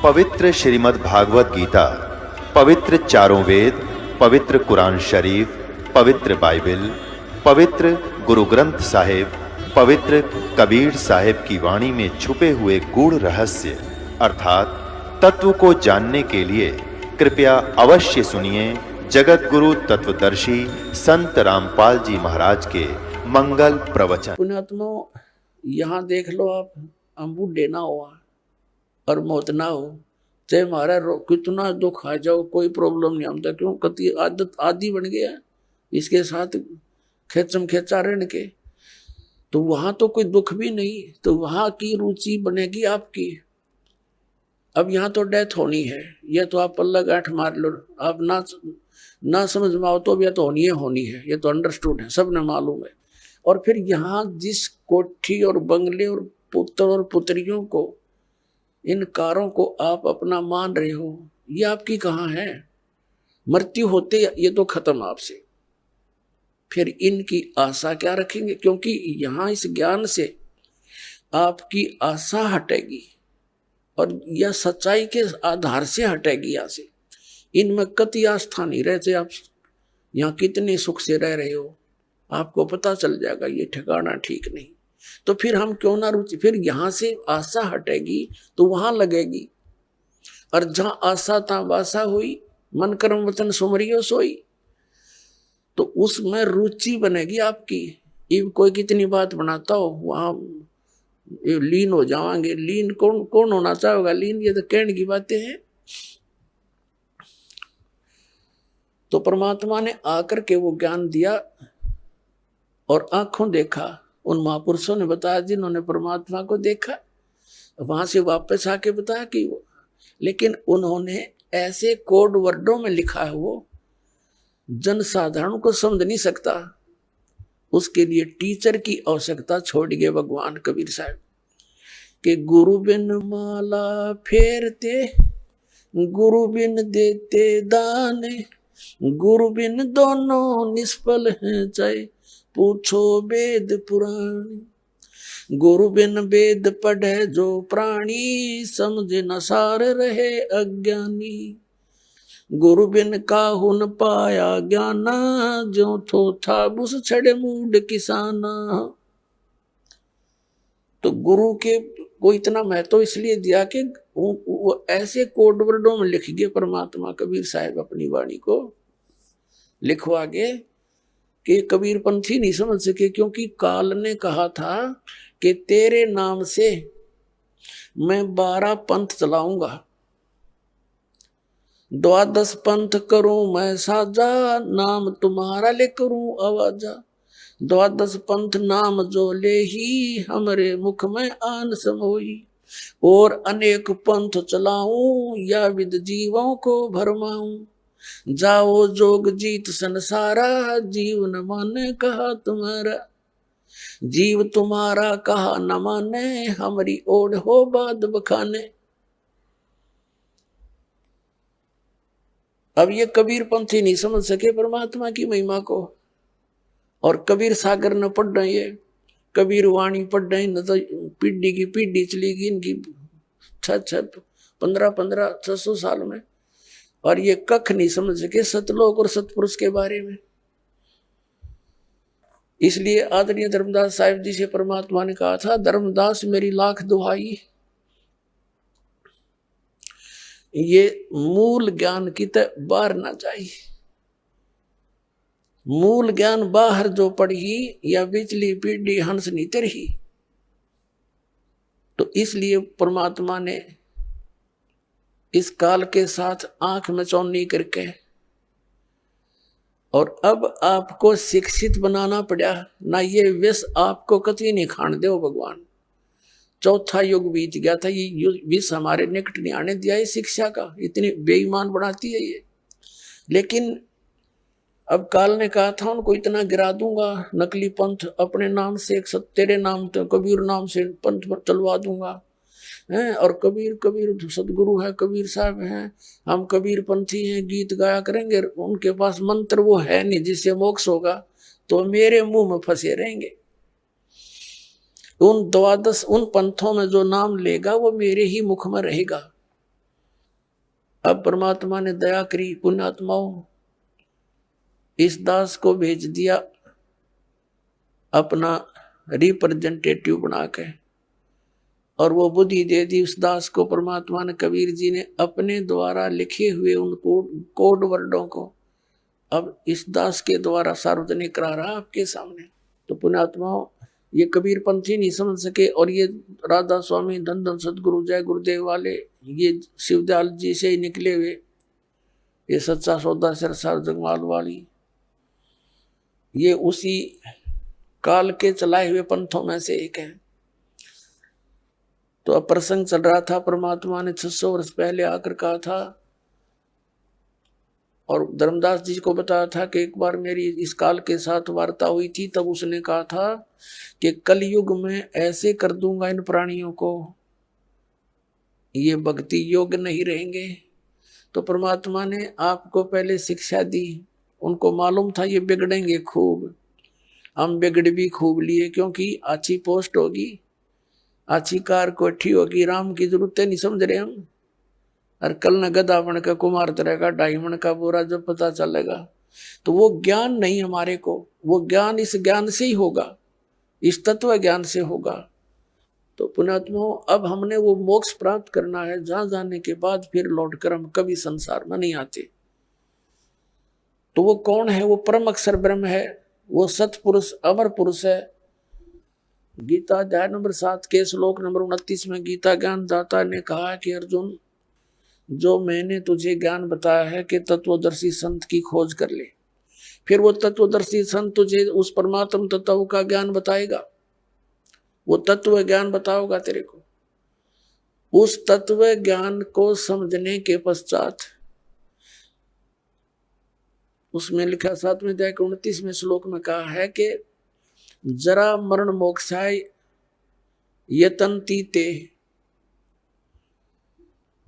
पवित्र श्रीमद् भागवत गीता, पवित्र चारों वेद, पवित्र कुरान शरीफ, पवित्र बाइबल, पवित्र गुरु ग्रंथ साहिब, पवित्र कबीर साहिब की वाणी में छुपे हुए गूढ़ रहस्य अर्थात तत्व को जानने के लिए कृपया अवश्य सुनिए जगत गुरु तत्वदर्शी संत रामपाल जी महाराज के मंगल प्रवचन। पुण्यात्मा, यहाँ देख लो आप, हम बूढ़े ना हुआ और मौत ना हो, चाहे हमारा कितना दुख आ जाओ, कोई प्रॉब्लम नहीं हमता। क्यों? कति आदत आदि बन गया इसके साथ खेचम खेचा रहने के, तो वहां तो कोई दुख भी नहीं, तो वहां की रुचि बनेगी आपकी। अब यहाँ तो डेथ होनी है, यह तो आप पल्ला गांठ मार लो, आप ना समझ में आओ तो अब यह तो होनी है, ये तो अंडरस्टूड है, सबने मालूम है। और फिर यहाँ जिस कोठी और बंगले और पुत्र और पुत्रियों को, इन कारों को आप अपना मान रहे हो, ये आपकी कहाँ है? मृत्यु होते ये तो खत्म आपसे, फिर इनकी आशा क्या रखेंगे? क्योंकि यहाँ इस ज्ञान से आपकी आशा हटेगी और यह सच्चाई के आधार से हटेगी। यहाँ से इनमें कति आस्था नहीं रहते। आप यहाँ कितने सुख से रह रहे हो, आपको पता चल जाएगा ये ठिकाना ठीक नहीं। तो फिर हम क्यों ना रुचि, फिर यहाँ से आशा हटेगी तो वहां लगेगी। और जहाँ आशा ता वासा हुई, मन कर्म वचन सुमरियो सोई, तो उसमें रुचि बनेगी आपकी। इब कोई कितनी बात बनाता हो, वहां लीन हो जावांगे। लीन कौन होना चाहेगा? लीन ये तो कहने की बातें हैं। तो परमात्मा ने आकर के वो ज्ञान दिया और आंखों देखा, उन महापुरुषों ने बताया जिन्होंने परमात्मा को देखा, वहां से वापस आके बताया कि वो, लेकिन उन्होंने ऐसे कोड वर्डों में लिखा है, वो जनसाधारण को समझ नहीं सकता। उसके लिए टीचर की आवश्यकता छोड़ गए भगवान कबीर साहब के। गुरु बिन माला फेरते, गुरु बिन देते दान, गुरु बिन दोनों निष्फल हैं, चाहे पूछो वेद पुराण। गुरु बिन वेद पढ़े जो प्राणी, समझे न सार रहे अज्ञानी। गुरु बिन काहू न पाया ज्ञाना, जो थो था बुस छड़े मूड किसाना। तो गुरु के को इतना महत्व इसलिए दिया कि वो ऐसे कोड वर्डों में लिख गए परमात्मा कबीर साहब, अपनी वाणी को लिखवा गए कि कबीर पंथी नहीं समझ सके। क्योंकि काल ने कहा था कि तेरे नाम से मैं 12 पंथ चलाऊंगा, 12 पंथ करूं मैं साजा, नाम तुम्हारा ले करूं आवाजा। 12 पंथ नाम जो ले ही, हमरे मुख में आन समोई। और अनेक पंथ चलाऊं, या विद जीवों को भरमाऊं। जाओ जोग जीत संसारा, जीव न माने कहा तुम्हारा। जीव तुम्हारा कहा न माने, हमारी ओढ़ हो बाद बखाने। अब ये कबीर पंथी नहीं समझ सके परमात्मा की महिमा को, और कबीर सागर न पढ़ रहे, ये कबीर वाणी पढ़ रहे, न तो पीढ़ी की पीढ़ी चली गई इनकी 1500-600 साल में, और ये कख नहीं समझ सके सतलोक और सतपुरुष के बारे में। इसलिए आदरणीय धर्मदास साहिब जी से परमात्मा ने कहा था, धर्मदास मेरी लाख दुहाई, ये मूल ज्ञान की तो बाहर ना जाए। मूल ज्ञान बाहर जो पढ़ी, या बिचली पीढ़ी हंस नहीं तरही। तो इसलिए परमात्मा ने इस काल के साथ आंख में चौनी करके, और अब आपको शिक्षित बनाना पड़ा ना। ये विष आपको कतई नहीं खान दे भगवान। चौथा युग बीत गया था, ये विष हमारे निकट नहीं आने दिया है शिक्षा का। इतनी बेईमान बनाती है ये। लेकिन अब काल ने कहा था उनको इतना गिरा दूंगा, नकली पंथ अपने नाम से, एक तेरे नाम तो कबीर नाम से पंथ चलवा दूंगा हैं। और कबीर सदगुरु है, कबीर साहब हैं, हम कबीर पंथी हैं, गीत गाया करेंगे। उनके पास मंत्र वो है नहीं जिससे मोक्ष होगा, तो मेरे मुंह में फंसे रहेंगे। उन 12 उन पंथों में जो नाम लेगा वो मेरे ही मुख में रहेगा। अब परमात्मा ने दया करी, पुण्यात्माओं, इस दास को भेज दिया अपना रिप्रेजेंटेटिव बना के, और वो बुद्धि दे दी उस दास को परमात्मा ने, कबीर जी ने अपने द्वारा लिखे हुए उन कोड वर्डों को अब इस दास के द्वारा सार्वजनिक करा रहा आपके सामने। तो पुण्यात्माओं, ये कबीर पंथी नहीं समझ सके, और ये राधा स्वामी, धन धन सदगुरु, जय गुरुदेव वाले, ये शिवदयाल जी से ही निकले हुए, ये सच्चा सौदा सिरसार जगमाल वाली, ये उसी काल के चलाए हुए पंथों में से एक है। तो अब प्रसंग चल रहा था, परमात्मा ने 600 वर्ष पहले आकर कहा था, और धर्मदास जी को बताया था कि एक बार मेरी इस काल के साथ वार्ता हुई थी, तब उसने कहा था कि कलयुग में ऐसे कर दूंगा इन प्राणियों को, ये भक्ति योग्य नहीं रहेंगे। तो परमात्मा ने आपको पहले शिक्षा दी, उनको मालूम था ये बिगड़ेंगे खूब, हम बिगड़ भी खूब लिए, क्योंकि अच्छी पोस्ट होगी, अच्छी कार कोठी होगी, राम की जरूरत नहीं समझ रहे हम, और कल न गधा बन का कुमार तरह का डायमंड का बोरा जब पता चलेगा, तो वो ज्ञान नहीं हमारे को, वो ज्ञान इस ज्ञान से ही होगा, इस तत्व ज्ञान से होगा। तो पुण्यात्माओं, अब हमने वो मोक्ष प्राप्त करना है, जहां जाने के बाद फिर लौटकर हम कभी संसार में नहीं आते। तो वो कौन है? वो परम अक्षर ब्रह्म है, वो सतपुरुष, अमर पुरुष है। गीता अध्याय नंबर 7 के श्लोक नंबर 29 में गीता ज्ञान दाता ने कहा कि अर्जुन, जो मैंने तुझे ज्ञान बताया है कि तत्वदर्शी संत की खोज कर ले, फिर वो तत्वदर्शी संत तुझे उस परमात्म तत्व का ज्ञान बताएगा, वो तत्व ज्ञान बताओगा तेरे को। उस तत्व ज्ञान को समझने के पश्चात उसमें लिखा 7वें अध्याय के 29वें श्लोक में कहा है कि जरा मरण मोक्षाय यतन्ति ते,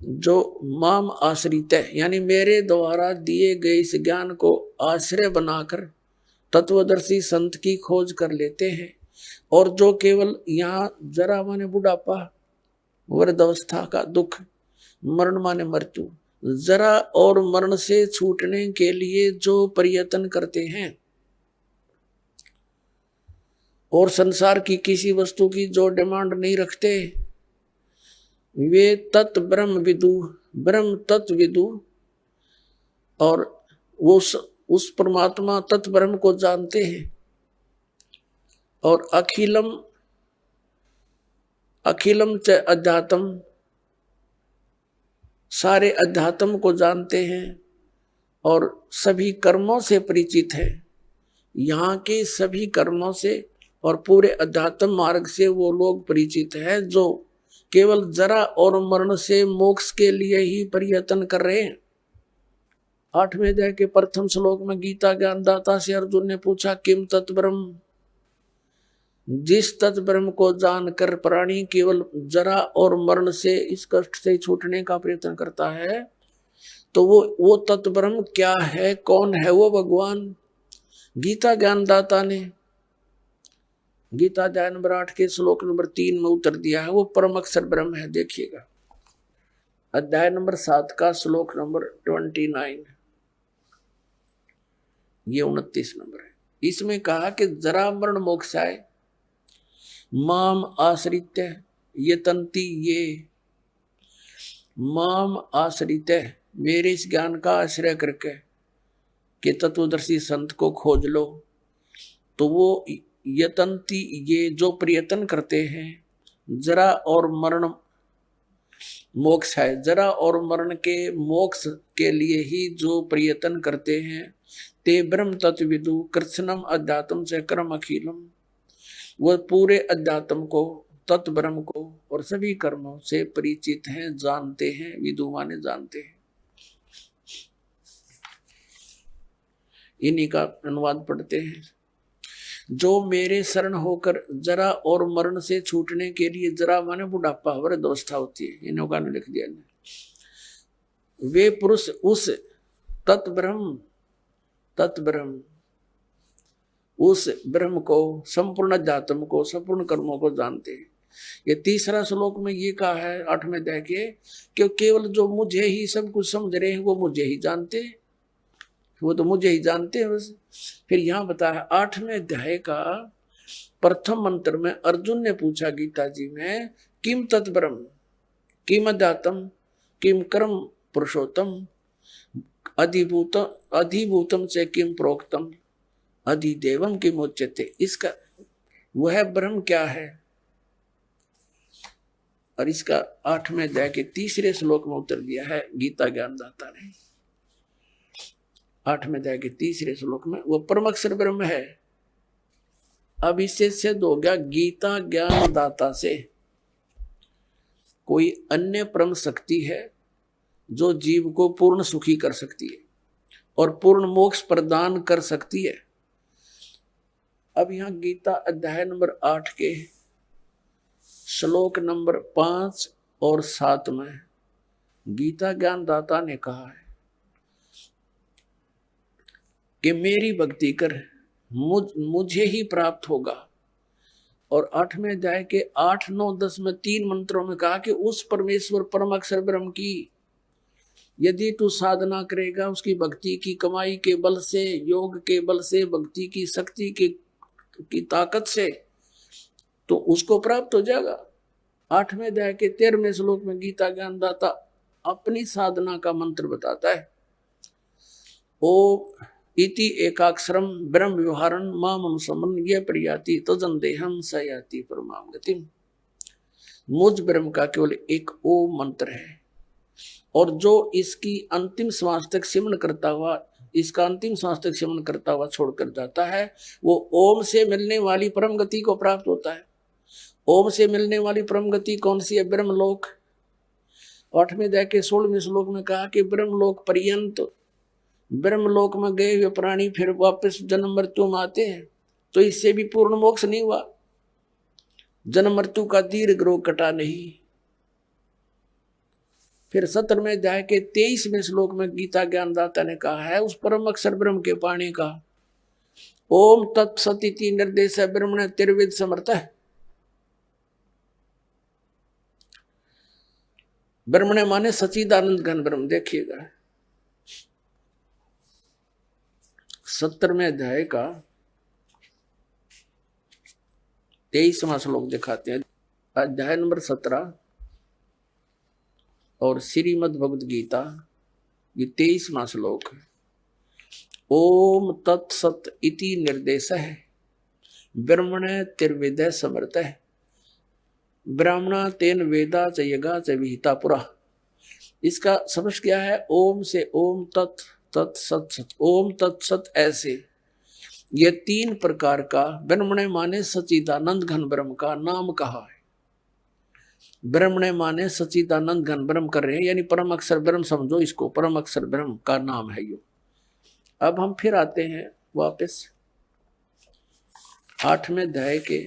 जो माम आश्रित है, यानी मेरे द्वारा दिए गए इस ज्ञान को आश्रय बनाकर तत्वदर्शी संत की खोज कर लेते हैं, और जो केवल यहाँ जरा माने बुढ़ापा, वृद्धावस्था का दुख, मरण माने मृत्यु, जरा और मरण से छूटने के लिए जो प्रयत्न करते हैं, और संसार की किसी वस्तु की जो डिमांड नहीं रखते, वे तत्व ब्रह्म विदु, ब्रह्म तत्व विदु, और वो उस परमात्मा तत्व ब्रह्म को जानते हैं, और अखिलम अखिलम च अध्यात्म, सारे अध्यात्म को जानते हैं, और सभी कर्मों से परिचित है, यहाँ के सभी कर्मों से और पूरे अध्यात्म मार्ग से वो लोग परिचित हैं, जो केवल जरा और मरण से मोक्ष के लिए ही प्रयत्न कर रहे हैं। 8वें अध्याय के प्रथम श्लोक में गीता ज्ञानदाता से अर्जुन ने पूछा, किम तत्ब्रह्म, जिस तत्ब्रह्म को जानकर प्राणी केवल जरा और मरण से, इस कष्ट से छूटने का प्रयत्न करता है, तो वो तत्ब्रह्म क्या है, कौन है वो भगवान? गीता ज्ञानदाता ने गीता अध्याय नंबर 8 के श्लोक नंबर 3 में उत्तर दिया है, वो परम अक्षर ब्रह्म है। देखिएगा अध्याय नंबर 7 का श्लोक नंबर 29, ये 29 नंबर है। इसमें कहा कि जरा मरण मोक्षाय माम आश्रित यतन्ति, ये माम आश्रित, मेरे इस ज्ञान का आश्रय करके कि तत्वदर्शी संत को खोज लो, तो वो यतन्ति, ये जो प्रयत्न करते हैं, जरा और मरण मोक्ष है, जरा और मरण के मोक्ष के लिए ही जो प्रयत्न करते हैं, ते ब्रह्म तत्विदु कृत्स्नम अध्यात्म से कर्म अखिलम, वह पूरे अध्यात्म को, तत्व ब्रह्म को और सभी कर्मों से परिचित हैं, जानते हैं, विदु माने जानते हैं। इन्हीं का अनुवाद पढ़ते हैं। जो मेरे शरण होकर जरा और मरण से छूटने के लिए, जरा माने बुढ़ापा, वृद्धावस्था होती है, इन लोगों ने लिख दिया ने, वे पुरुष उस तत्ब्रह्म उस ब्रह्म को, संपूर्ण अध्यात्म को, संपूर्ण कर्मों को जानते हैं। ये तीसरा श्लोक में ये कहा है 8वें अध्याय के कि केवल जो मुझे ही सब कुछ समझ रहे हैं वो मुझे ही जानते हैं, वो तो मुझे ही जानते हैं बस। फिर यहाँ बताया 8वें अध्याय का प्रथम मंत्र में अर्जुन ने पूछा गीता जी में, किम तत्ब्रह्म किम अध्यात्म किम कर्म पुरुषोत्तम अधिभूतम से किम प्रोक्तम अधिदेवम किम उच्यते। इसका वह ब्रह्म क्या है, और इसका 8वें अध्याय के तीसरे श्लोक में उत्तर दिया है गीता ज्ञानदाता ने। 8वें अध्याय के तीसरे श्लोक में वो परम अक्षर ब्रह्म है। अब इससे सिद्ध हो गया गीता ज्ञानदाता से कोई अन्य परम शक्ति है जो जीव को पूर्ण सुखी कर सकती है और पूर्ण मोक्ष प्रदान कर सकती है। अब यहां गीता अध्याय नंबर 8 के श्लोक नंबर 5 और 7 में गीता ज्ञानदाता ने कहा है कि मेरी भक्ति कर मुझे ही प्राप्त होगा। और 8वें अध्याय के 8, 9, 10 में 3 मंत्रों में कहा कि उस परमेश्वर परम अक्षर ब्रह्म की यदि तू साधना करेगा, उसकी भक्ति की कमाई के बल से, योग के बल से, भक्ति की शक्ति की ताकत से, तो उसको प्राप्त हो जाएगा। 8वें अध्याय के 13वें श्लोक में गीता ज्ञानदाता अपनी साधना का मंत्र बताता है, ओम इति एकाक्षरम ब्रह्म व्यवहारन माम अनुसमन ये प्रयाति तजन देहम स याति परमाम गतिम। मुझ ब्रह्म का केवल एक ओम मंत्र है, और जो इसकी अंतिम श्वास तक सिमरण करता हुआ, इसका अंतिम श्वास तक सिमरण करता हुआ छोड़कर जाता है, वो ओम से मिलने वाली परम गति को प्राप्त होता है। ओम से मिलने वाली परम गति कौन सी है? ब्रह्मलोक। 8वें अध्याय के 16वें श्लोक में कहा कि ब्रह्मलोक पर्यंत, ब्रह्मलोक में गए हुए प्राणी फिर वापस जन्म मृत्यु में आते हैं, तो इससे भी पूर्ण मोक्ष नहीं हुआ, जन्म मृत्यु का दीर्घ रोग कटा नहीं। फिर 17वें अध्याय के 23वें श्लोक में गीता ज्ञानदाता ने कहा है उस परम अक्षर ब्रह्म के पाने का, ओम तत्सदिति निर्देश ब्रह्मण तिर्विद समर्थ है। ब्रह्मण माने सच्चिदानंद घन ब्रह्म। देखिएगा 17वें अध्याय का 23वां श्लोक दिखाते हैं, अध्याय नंबर 17 और श्रीमद् भगवद गीता ये 23वां श्लोक है। ओम तत्सत इति निर्देश है ब्रह्मण तिर्विदय समर्थ है ब्राह्मणा तेन वेदा च यगा च विहिता पुरा। इसका समझ क्या है? ओम से ओम तत् तत् सत सत, ओम तत्सत ऐसे ये 3 प्रकार का ब्रह्मण माने सच्चिदानंद घन ब्रह्म का नाम कहा है। ब्रह्मण माने सच्चिदानंद घन ब्रह्म कर रहे हैं, यानी परम अक्षर ब्रह्म समझो इसको, परम अक्षर ब्रह्म का नाम है यो। अब हम फिर आते हैं वापस 8वें अध्याय के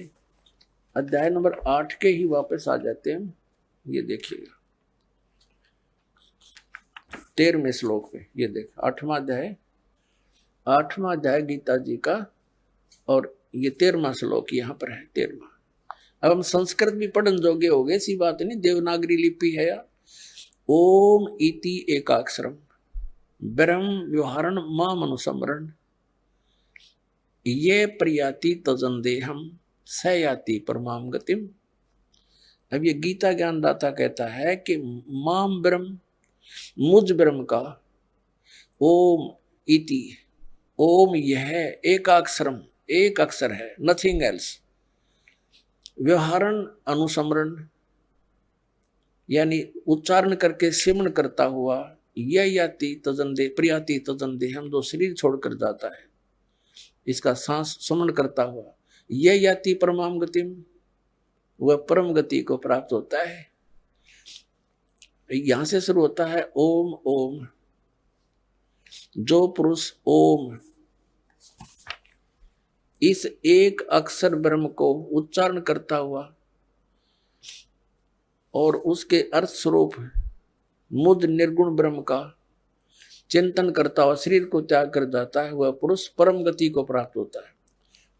अध्याय नंबर 8 के ही वापस आ जाते हैं। ये देखिएगा 13वें श्लोक में, ये देख 8वां अध्याय गीता जी का, और ये 13वां श्लोक यहाँ पर है 13वां। अब हम संस्कृत भी पढ़न जोगे हो गए, ऐसी बात नहीं, देवनागरी लिपि है यार। ओम इति एकाक्षरम ब्रह्म व्यवहारण माम अनुसमरण ये प्रयाति तजन देहम स याति परमाम गतिम। अब ये गीता ज्ञानदाता कहता है कि माम ब्रह्म, मुझ ब्रह्म का, ओम इति, ओम यह एकाक्षरम, एक अक्षर है, नथिंग एल्स, व्यवहारण अनुसमरण यानी उच्चारण करके सिमरण करता हुआ, यह याति तजन दे प्रियाति तजन दे, हम जो शरीर छोड़कर जाता है इसका सांस स्मरण करता हुआ, यह याति परमाम गतिम, वह परम गति को प्राप्त होता है। यहां से शुरू होता है ओम ओम। जो पुरुष ओम इस एक अक्षर ब्रह्म को उच्चारण करता हुआ और उसके अर्थ स्वरूप मुद निर्गुण ब्रह्म का चिंतन करता हुआ शरीर को त्याग कर जाता है, वह पुरुष परम गति को प्राप्त होता है।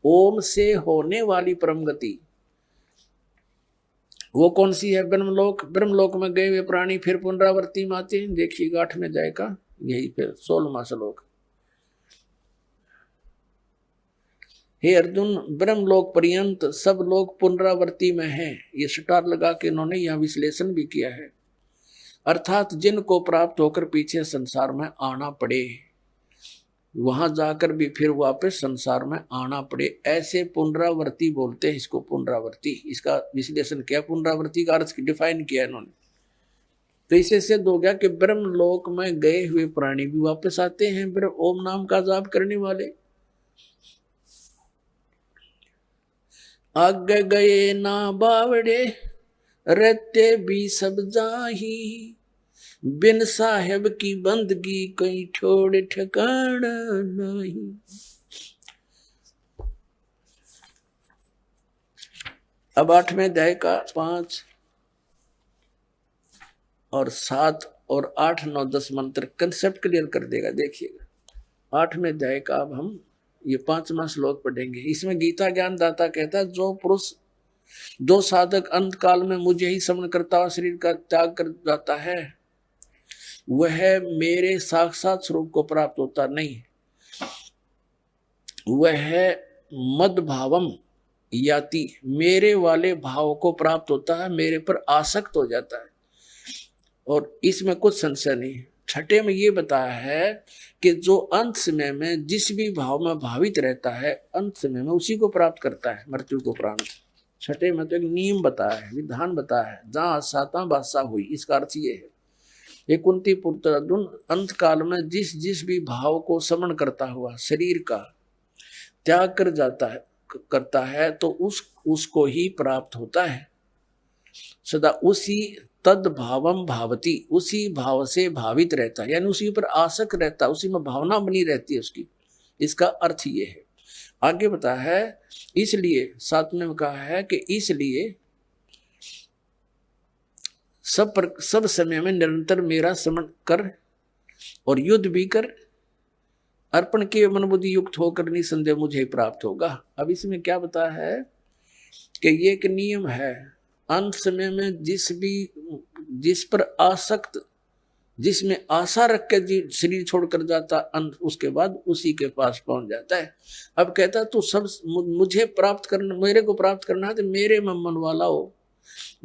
ओम से होने वाली परम गति वो कौन सी है? ब्रह्मलोक। ब्रह्मलोक में गए हुए प्राणी फिर पुनरावृत्ति में आते हैं। देखिएगा 8वें अध्याय का यही फिर 16वां श्लोक। हे अर्जुन, ब्रह्मलोक पर्यंत सब लोग पुनरावृत्ति में हैं। ये स्टार लगा के इन्होंने यह विश्लेषण भी किया है। अर्थात जिनको प्राप्त होकर पीछे संसार में आना पड़े, वहां जाकर भी फिर वापस संसार में आना पड़े, ऐसे पुनरावृत्ति बोलते हैं इसको। पुनरावृत्ति, इसका विश्लेषण किया, पुनरावृत्ति का अर्थ डिफाइन किया इन्होंने। तो इसे सिद्ध हो गया कि ब्रह्मलोक में गए हुए प्राणी भी वापस आते हैं ओम नाम का जाप करने वाले। आगे गए ना बावड़े, रहते भी सब जाही, बिन साहेब की बंदगी कहीं छोड़ ठिकाना नहीं। अब 8वें अध्याय का 5 और 7 और 8, 9, 10 मंत्र कंसेप्ट क्लियर कर देगा। देखिएगा 8वें अध्याय का अब हम ये 5वां श्लोक पढ़ेंगे। इसमें गीता ज्ञान दाता कहता है, जो पुरुष, जो साधक अंत काल में मुझे ही स्मरण करता हुआ शरीर का त्याग कर जाता है, वह मेरे साक्षात स्वरूप को प्राप्त होता नहीं, वह मद भावम याति, मेरे वाले भाव को प्राप्त होता है, मेरे पर आसक्त हो जाता है। और इसमें कुछ संशय नहीं। 6 में ये बताया है कि जो अंत समय में जिस भी भाव में भावित रहता है, अंत समय में उसी को प्राप्त करता है मृत्यु को उपरांत। 6 में तो एक नियम बताया है, विधान बताया है, जहां साता बादशाह हुई। इसका अर्थ ये है, ये कुंती पुत्र अर्जुन अंत काल में जिस जिस भी भाव को समन करता हुआ शरीर का त्याग कर जाता है, करता है, तो उसको ही प्राप्त होता है। सदा उसी तद भावम भावती, उसी भाव से भावित रहता है, यानी उसी पर आसक्त रहता है, उसी में भावना बनी रहती है उसकी। इसका अर्थ ये है। आगे बताया है, इसलिए 7वें में कहा है कि इसलिए सब समय में निरंतर मेरा स्मरण कर और युद्ध भी कर, अर्पण के मन बुद्धि युक्त होकर निसंदेह मुझे ही प्राप्त होगा। अब इसमें क्या बताया है कि ये एक नियम है, अंत समय में जिस पर आसक्त, जिसमें आशा रख के शरीर छोड़कर जाता, अंत उसके बाद उसी के पास पहुंच जाता है। अब कहता है तू सब मुझे प्राप्त करना, मेरे को प्राप्त करना है तो मेरे में मन वाला हो,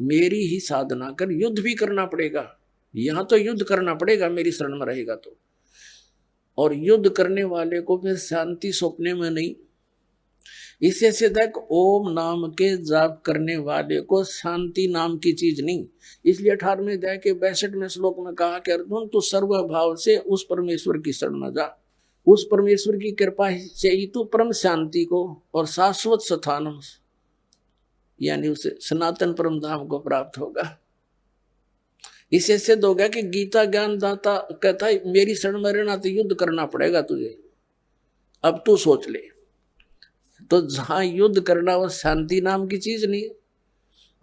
मेरी ही साधना कर, युद्ध भी करना पड़ेगा। यहां तो युद्ध करना पड़ेगा मेरी शरण में रहेगा तो। और युद्ध करने वाले को फिर शांति सौंपने में नहीं। इससे सीधा ओम नाम के जाप करने वाले को शांति नाम की चीज नहीं। इसलिए 18वें अध्याय के 62वें श्लोक में कहा कि अर्जुन तू सर्वभाव से उस परमेश्वर की शरण में जा, उस परमेश्वर की कृपा से ही तू परम शांति को और शाश्वत स्थान, यानी उसे सनातन परम धाम को प्राप्त होगा। इससे सिद्ध हो गया कि गीता ज्ञान दाता कहता है मेरी शरण में रहना तो युद्ध करना पड़ेगा तुझे। अब तू सोच ले, तो जहां युद्ध करना वो शांति नाम की चीज नहीं है।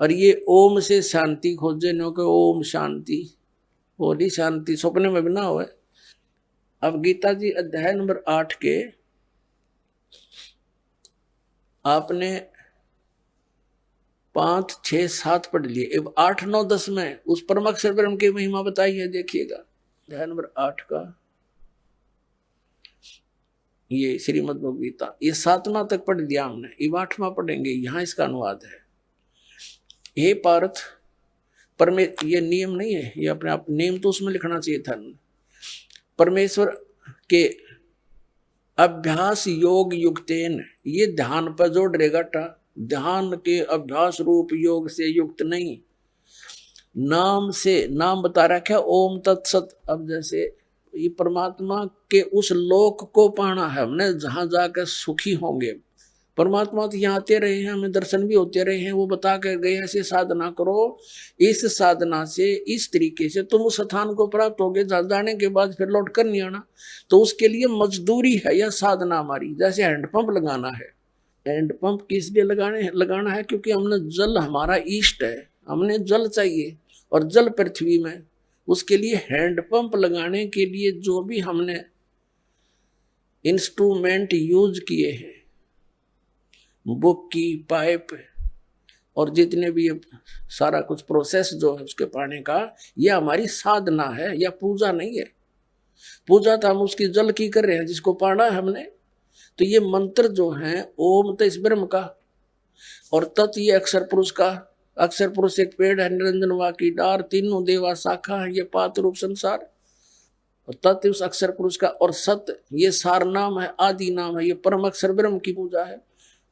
और ये ओम से शांति खोजे नो के ओम शांति, बोली शांति सपने में भी ना हो। अब गीता जी अध्याय नंबर 8 के आपने 5, 6, 7 पढ़ लिए। अब 8, 9, 10 में उस परम अक्षर ब्रह्म की महिमा बताई है। देखिएगा अध्याय नंबर 8 का ये श्रीमद् भगवद गीता, ये 7वां तक पढ़ दिया हमने, ये 8वां पढ़ेंगे। यहां इसका अनुवाद है। हे पार्थ, ये नियम नहीं है, ये अपने आप नियम तो उसमें लिखना चाहिए था। परमेश्वर के अभ्यास योग युक्तेन, ये ध्यान पर जोड़ रहेगा टा, ध्यान के अभ्यास रूप योग से युक्त नहीं, नाम से, नाम बता रखा है ओम तत्सत। अब जैसे ये परमात्मा के उस लोक को पाना है हमने जहां जाकर सुखी होंगे। परमात्मा तो यहाँ आते रहे हैं, हमें दर्शन भी होते रहे हैं, वो बता कर गए ऐसे साधना करो, इस साधना से इस तरीके से तुम उस स्थान को प्राप्त होगे जहाँ जाने के बाद फिर लौट कर नहीं आना। तो उसके लिए मजदूरी है यह साधना हमारी। जैसे हैंडपंप लगाना है, हैंडपंप किस लिए लगाना है? क्योंकि हमने जल, हमारा ईष्ट है, हमने जल चाहिए और जल पृथ्वी में, उसके लिए हैंडपंप लगाने के लिए जो भी हमने इंस्ट्रूमेंट यूज किए हैं, बुक की, पाइप और जितने भी ये सारा कुछ प्रोसेस जो है उसके पाने का, ये हमारी साधना है या पूजा नहीं है। पूजा तो हम उसकी जल की कर रहे हैं जिसको पाना है हमने। तो ये मंत्र जो है ओम तो इस ब्रह्म का, और तत् ये अक्षर पुरुष का। अक्षर पुरुष एक पेड़ है, निरंजन वा की डार, तीनों देवा शाखा है, ये पात रूप संसार। और तत् उस अक्षर पुरुष का, और सत ये सार नाम है, आदि नाम है, ये परम अक्षर ब्रह्म की पूजा है।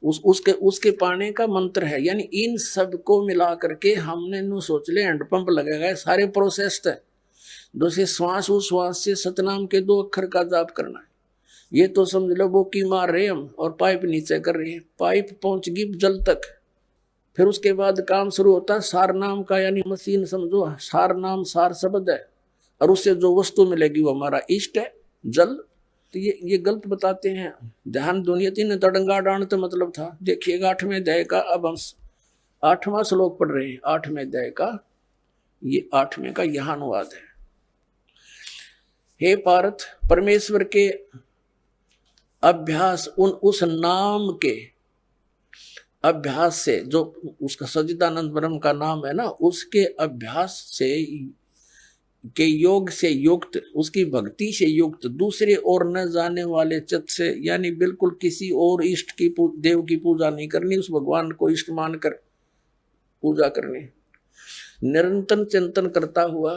उसके पाने का मंत्र है। यानी इन सब को मिला करके हमने नु सोच ले हैंडपंप लगेगा, सारे प्रोसेस है। दूसरे श्वास उस श्वास से सतनाम के 2 अक्षर का जाप करना है। ये तो समझ लो वो की मार रहे हम और पाइप नीचे कर रहे हैं, पाइप पहुंच गई जल तक। फिर उसके बाद काम शुरू होता है सार नाम का, यानी मशीन समझो, सार नाम सार शब्द है, और उससे जो वस्तु मिलेगी वो हमारा इष्ट है, जल। तो ये गलत बताते हैं। ध्यान दुनिया तीन तड़ंगा डाण तो मतलब था। देखिएगा 8वें अध्याय का, अब हम 8वां श्लोक पढ़ रहे हैं 8वें अध्याय का, ये 8वें का यह अनुवाद है। हे पार्थ, परमेश्वर के अभ्यास उस नाम के अभ्यास से, जो उसका सच्चिदानंद ब्रह्म का नाम है ना, उसके अभ्यास से के योग से युक्त, उसकी भक्ति से युक्त, दूसरे और न जाने वाले चित्त से, यानी बिल्कुल किसी और इष्ट की देव की पूजा नहीं करनी, उस भगवान को इष्ट मानकर पूजा करनी। निरंतर चिंतन करता हुआ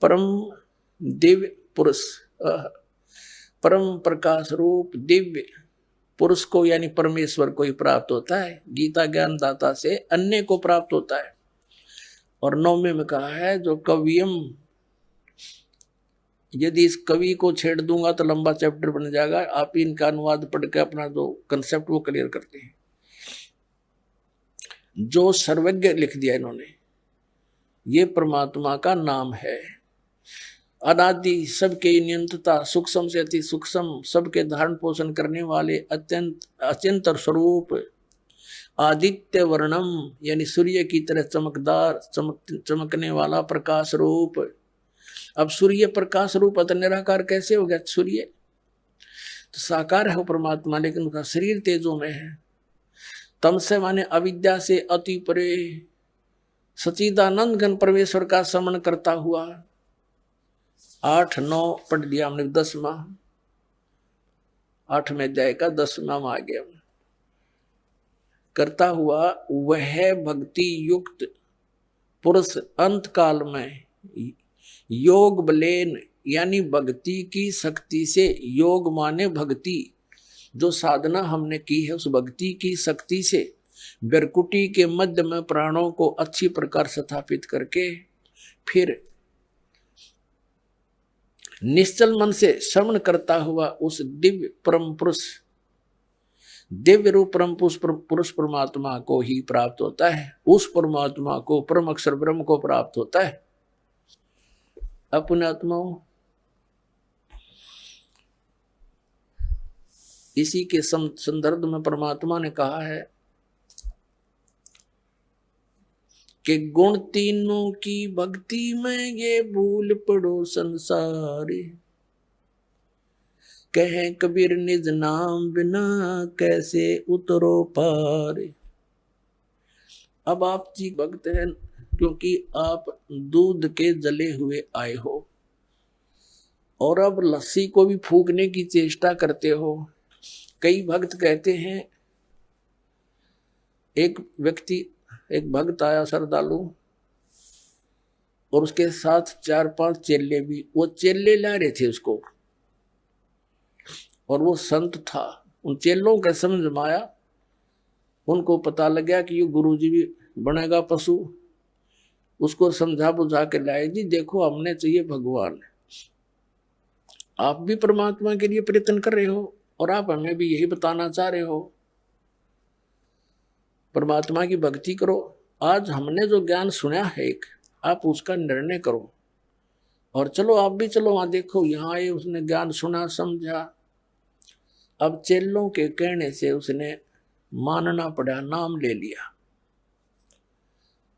परम दिव्य पुरुष, परम प्रकाश रूप दिव्य पुरुष को, यानी परमेश्वर को ही प्राप्त होता है। गीता ज्ञान दाता से अन्य को प्राप्त होता है। और 9वें में कहा है जो कवियम, यदि इस कवि को छेड़ दूंगा तो लंबा चैप्टर बन जाएगा, आप इनका अनुवाद पढ़ के अपना जो कंसेप्ट वो क्लियर करते हैं। जो सर्वज्ञ लिख दिया इन्होंने, ये परमात्मा का नाम है। अनादि, सबके नियंत्रता, सूक्ष्म से अति सूक्ष्म, सबके धारण पोषण करने वाले, अत्यंत अचिंत स्वरूप, आदित्य वर्णम, यानी सूर्य की तरह चमकदार, चमकने वाला प्रकाश रूप। अब सूर्य प्रकाश रूप अत निराकार कैसे हो गया? सूर्य तो साकार है वो परमात्मा, लेकिन उसका शरीर तेजों में है। तम से माने अविद्या से अति परे, सचिदानंद घन परमेश्वर का समन करता हुआ। 8, 9 पढ़ दिया हमने, 10वां 8वें अध्याय का 10वां आ गया। करता हुआ वह भक्ति युक्त पुरुष अंत काल में योग बलेन, यानी भक्ति की शक्ति से, योग माने भक्ति, जो साधना हमने की है उस भक्ति की शक्ति से बिरकुटी के मध्य में प्राणों को अच्छी प्रकार स्थापित करके, फिर निश्चल मन से श्रवण करता हुआ उस दिव्य परम पुरुष, दिव्य रूप परम पुरुष परमात्मा को ही प्राप्त होता है। उस परमात्मा को, परम अक्षर ब्रह्म को प्राप्त होता है। अपने आत्माओं, इसी के संदर्भ में परमात्मा ने कहा है कि गुण तीनों की भक्ति में ये भूल पड़ो संसारी, कहे कबीर निज नाम बिना कैसे उतरो पार। अब आप जी भक्त हैं क्योंकि आप दूध के जले हुए आए हो और अब लस्सी को भी फूकने की चेष्टा करते हो। कई भक्त कहते हैं, एक भक्त आया श्रद्धालु और उसके साथ 4-5 चेले भी, वो चेले ला रहे थे उसको और वो संत था। उन चेलों का समझ में आया, उनको पता लग गया कि ये गुरुजी भी बनेगा पशु। उसको समझा बुझा के लाए, जी देखो हमने चाहिए भगवान, आप भी परमात्मा के लिए प्रयत्न कर रहे हो और आप हमें भी यही बताना चाह रहे हो, परमात्मा की भक्ति करो। आज हमने जो ज्ञान सुना है एक, आप उसका निर्णय करो और चलो, आप भी चलो वहां देखो, यहाँ आए, उसने ज्ञान सुना समझा। अब चेलों के कहने से उसने मानना पड़ा, नाम ले लिया।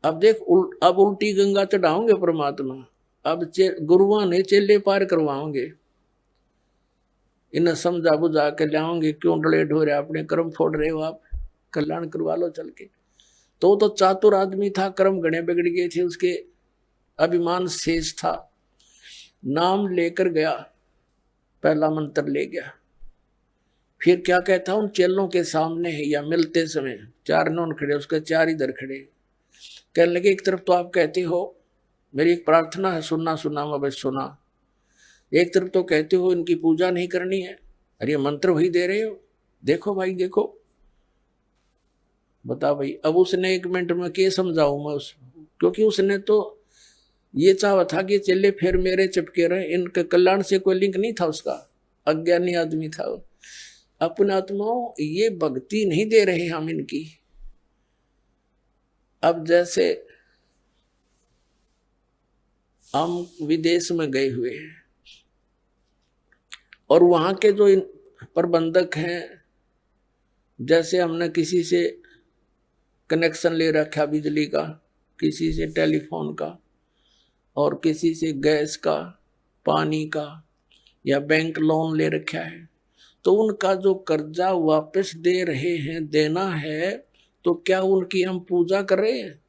अब देख, अब उल्टी गंगा चढ़ाओगे परमात्मा, अब गुरुओं ने चेले पार करवाओगे, इन्हें समझा बुझा के लाओगे। क्यों डले ढोरे अपने कर्म फोड़ रहे हो, आप कल्याण करवा लो चल के। तो चातुर आदमी था, कर्म गणे बिगड़ गए थे, उसके अभिमान शेष था। नाम लेकर गया, पहला मंत्र ले गया, फिर क्या कहता उन चेलों के सामने है या मिलते समय, चार नौन खड़े, उसके चार इधर खड़े, कहने लगे एक तरफ तो आप कहते हो मेरी एक प्रार्थना है, सुनना सुना मैं बस सुना, एक तरफ तो कहते हो इनकी पूजा नहीं करनी है, अरे ये मंत्र वही दे रहे हो, देखो भाई देखो। बता भाई, अब उसने 1 मिनट में क्या समझाऊं मैं क्योंकि उसने तो ये चाहा था कि चले फिर मेरे चिपके रहे, इनके कल्याण से कोई लिंक नहीं था उसका, अज्ञानी आदमी था वो। अपने आत्माओं ये भक्ति नहीं दे रहे हम इनकी। अब जैसे हम विदेश में गए हुए हैं और वहां के जो प्रबंधक हैं, जैसे हमने किसी से कनेक्शन ले रखा बिजली का, किसी से टेलीफोन का और किसी से गैस का, पानी का, या बैंक लोन ले रखा है, तो उनका जो कर्जा वापस दे रहे हैं, देना है, तो क्या उनकी हम पूजा कर रहे हैं?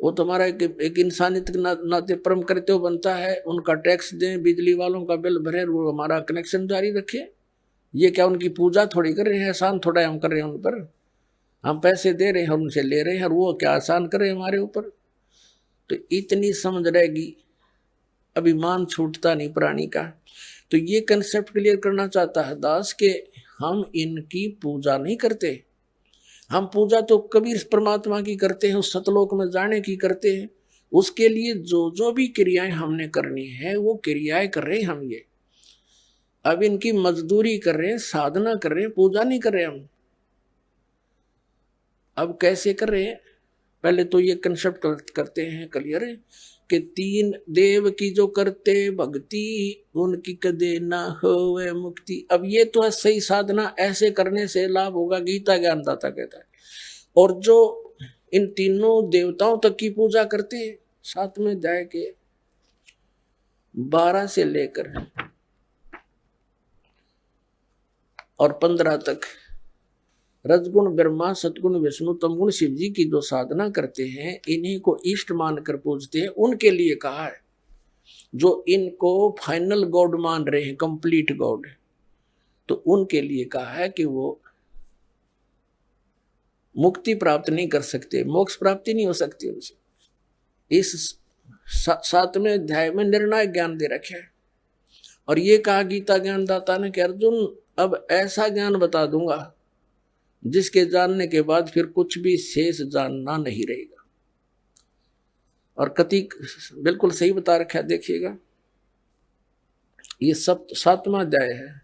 वो तुम्हारा एक इंसानियत के नाते परम करते हो बनता है, उनका टैक्स दें, बिजली वालों का बिल भरे, वो हमारा कनेक्शन जारी रखे। ये क्या उनकी पूजा थोड़ी कर रहे हैं, एहसान थोड़ा हम कर रहे हैं उन पर। हम पैसे दे रहे हैं, उनसे ले रहे हैं, और वो क्या आसान कर रहे हैं हमारे ऊपर। तो इतनी समझ रहेगी, अभिमान छूटता नहीं प्राणी का। तो ये कंसेप्ट क्लियर करना चाहता है दास के हम इनकी पूजा नहीं करते, हम पूजा तो कबीर परमात्मा की करते हैं, उस सतलोक में जाने की करते हैं। उसके लिए जो जो भी क्रियाएं हमने करनी है वो क्रियाएं कर रहे हैं हम। ये अब इनकी मजदूरी कर रहे हैं, साधना कर रहे हैं, पूजा नहीं कर रहे हम। अब कैसे कर रहे हैं? पहले तो ये कंसेप्ट करते हैं क्लियर कि 3 देव की जो करते भक्ति उनकी कदे ना होवे मुक्ति। अब ये तो है सही साधना, ऐसे करने से लाभ होगा, गीता ज्ञानदाता कहता है। और जो इन तीनों देवताओं तक की पूजा करते हैं, 7वें अध्याय के 12 से लेकर और 15 तक रजगुण ब्रह्मा, सतगुण विष्णु, तमगुण शिव जी की जो साधना करते हैं, इन्हीं को इष्ट मानकर पूजते हैं, उनके लिए कहा है। जो इनको फाइनल गॉड मान रहे हैं, कंप्लीट गॉड, तो उनके लिए कहा है कि वो मुक्ति प्राप्त नहीं कर सकते, मोक्ष प्राप्ति नहीं हो सकती उनसे। इस 7वें अध्याय में निर्णायक ज्ञान दे रखे है। और ये कहा गीता ज्ञानदाता ने कि अर्जुन अब ऐसा ज्ञान बता दूंगा जिसके जानने के बाद फिर कुछ भी शेष जानना नहीं रहेगा। और कति बिल्कुल सही बता रखा है, देखिएगा ये 7वां अध्याय है,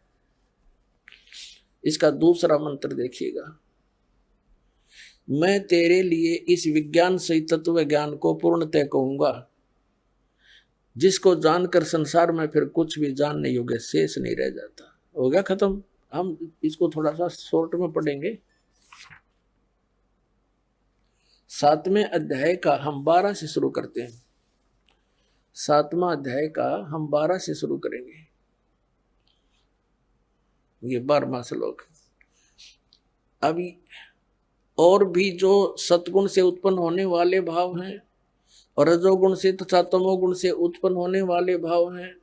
इसका दूसरा मंत्र देखिएगा। मैं तेरे लिए इस विज्ञान सहित तत्व ज्ञान को पूर्णतः कहूंगा, जिसको जानकर संसार में फिर कुछ भी जानने योग्य शेष नहीं रह जाता। हो गया खत्म। हम इसको थोड़ा सा शॉर्ट में पढ़ेंगे। 7वें अध्याय का हम 12 से शुरू करते हैं। 7वां अध्याय का हम 12 से शुरू करेंगे। ये 12वां श्लोक। अभी और भी जो सतगुण से उत्पन्न होने वाले भाव हैं और रजोगुण से तथा तमोगुण से उत्पन्न होने वाले भाव हैं,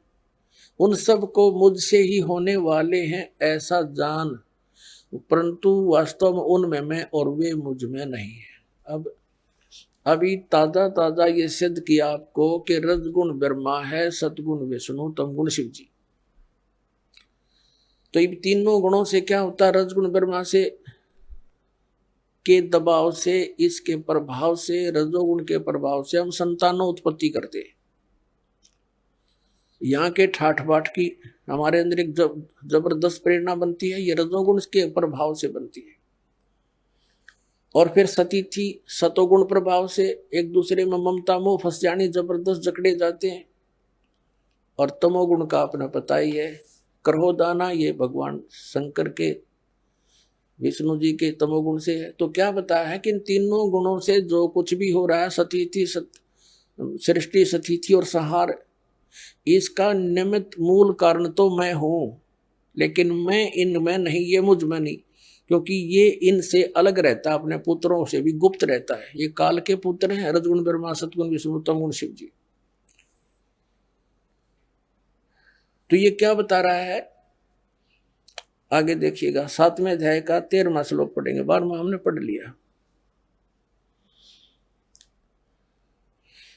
उन सब को मुझसे ही होने वाले हैं ऐसा जान, परंतु वास्तव में उनमें मैं और वे मुझ में नहीं है। अब अभी ताजा ये सिद्ध किया आपको कि रजगुण ब्रह्मा है, सतगुण विष्णु, तमगुण शिव जी। तो इन तीनों गुणों से क्या होता है? रजगुण ब्रह्मा से के दबाव से, इसके प्रभाव से, रजोगुण के प्रभाव से हम संतानों उत्पत्ति करते हैं। यहाँ के ठाठ बाट की हमारे अंदर एक जबरदस्त प्रेरणा बनती है, ये रजोगुण के प्रभाव से बनती है। और फिर सतीथि सतोगुण प्रभाव से एक दूसरे में ममता मोह फंस जाने, जबरदस्त जकड़े जाते हैं। और तमोगुण का अपना पता ही है, क्रोधाना, ये भगवान शंकर के विष्णु जी के तमोगुण से है। तो क्या बताया है कि इन तीनों गुणों से जो कुछ भी हो रहा है, सतीथि सृष्टि, सतीथि और संहार, इसका निमित्त मूल कारण तो मैं हूं, लेकिन मैं इनमें नहीं, ये मुझ में नहीं। क्योंकि ये इनसे अलग रहता है, अपने पुत्रों से भी गुप्त रहता है। ये काल के पुत्र हैं, रजगुण ब्रह्मा सतगुण विष्णु तमगुण शिव जी। तो ये क्या बता रहा है, आगे देखिएगा 7वें अध्याय का 13वां श्लोक पढ़ेंगे, 12वां हमने पढ़ लिया।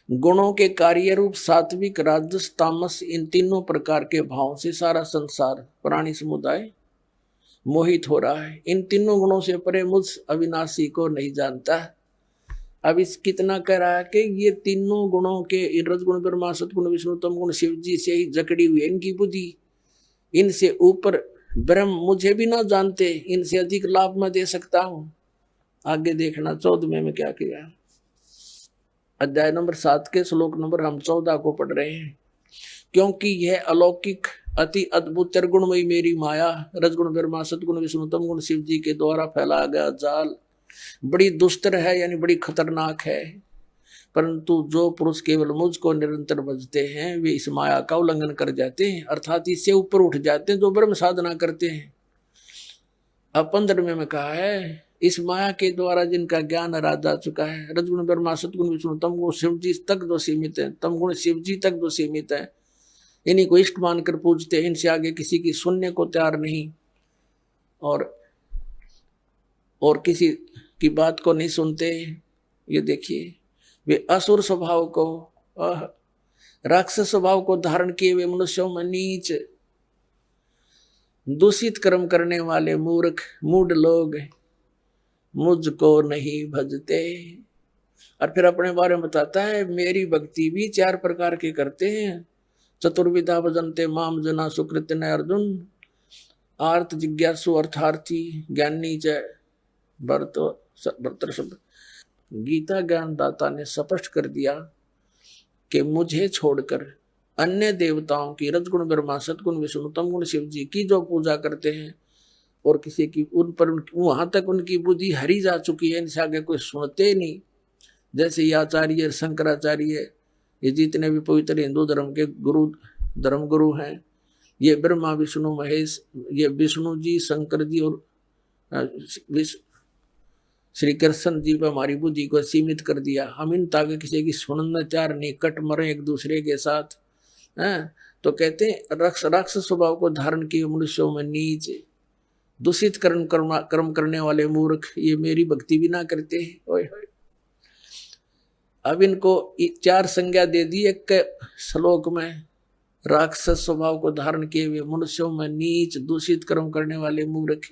गुणों के कार्य रूप सात्विक राजस तामस इन तीनों प्रकार के भावों से सारा संसार प्राणी समुदाय मोहित हो रहा है। इन तीनों गुणों से परे मुझ अविनाशी को नहीं जानता। अब इस कितना कह रहा है कि ये तीनों गुणों के रजगुण ब्रह्मा सतगुण विष्णु तमगुण शिव जी से ही जकड़ी हुई है इनकी बुद्धि। इनसे ऊपर ब्रह्म मुझे भी ना जानते, इनसे अधिक लाभ मैं दे सकता हूं। आगे देखना 14वें में क्या किया, अध्याय नंबर 7 के श्लोक नंबर हम 14 को पढ़ रहे हैं। क्योंकि यह अलौकिक अति अद्भुत त्रिगुणमयी मेरी माया रजगुण ब्रह्मा सतगुण विष्णु तमगुण शिव जी के द्वारा फैलाया गया जाल बड़ी दुस्तर है, यानी बड़ी खतरनाक है। परंतु जो पुरुष केवल मुझको निरंतर भजते हैं वे इस माया का उल्लंघन कर जाते हैं, अर्थात इससे ऊपर उठ जाते हैं जो ब्रह्म साधना करते हैं। अब 15वें में कहा है, इस माया के द्वारा जिनका ज्ञान हरा जा चुका है, रजगुण ब्रह्मा सतगुण विष्णु तमगुण शिव जी तक जो सीमित है, तमगुण शिव जी तक जो सीमित है, इन्हीं को इष्ट मानकर पूजते हैं, इनसे आगे किसी की सुनने को तैयार नहीं और किसी की बात को नहीं सुनते। ये देखिए, वे असुर स्वभाव को राक्षस स्वभाव को धारण किए वे मनुष्यों में नीच दूषित कर्म करने वाले मूर्ख मूढ़ लोग मुझको नहीं भजते। और फिर अपने बारे में बताता है, मेरी भक्ति भी 4 प्रकार के करते हैं। चतुर्विधा भजन्ते माम जना सुकृत न अर्जुन, आर्त जिज्ञासु अर्थार्थी ज्ञानी च भर्तृ शब्द। गीता ज्ञानदाता ने स्पष्ट कर दिया कि मुझे छोड़कर अन्य देवताओं की रजगुण ब्रह्मा सतगुण विष्णु तमगुण शिव जी की जो पूजा करते हैं और किसी की उन पर वहां तक उनकी बुद्धि हरी जा चुकी है, इनसे आगे कोई सुनते नहीं। जैसे ये आचार्य शंकराचार्य, ये जितने भी पवित्र हिंदू धर्म के धर्म गुरु हैं, ये ब्रह्मा विष्णु महेश, ये विष्णु जी शंकर जी और श्री कृष्ण जी पर हमारी बुद्धि को सीमित कर दिया। हम इन ताकि किसी की सुनना तैयार नहीं, कट मरे एक दूसरे के साथ हैं। तो कहते हैं राक्षस स्वभाव को धारण किए मनुष्यों में नीच दूषित कर्म करने वाले मूर्ख ये मेरी भक्ति भी ना करते हैं। ओए होए, अब इनको 4 संज्ञा दे दी एक श्लोक में। राक्षस स्वभाव को धारण किए हुए मनुष्यों में नीच दूषित कर्म करने वाले मूर्ख।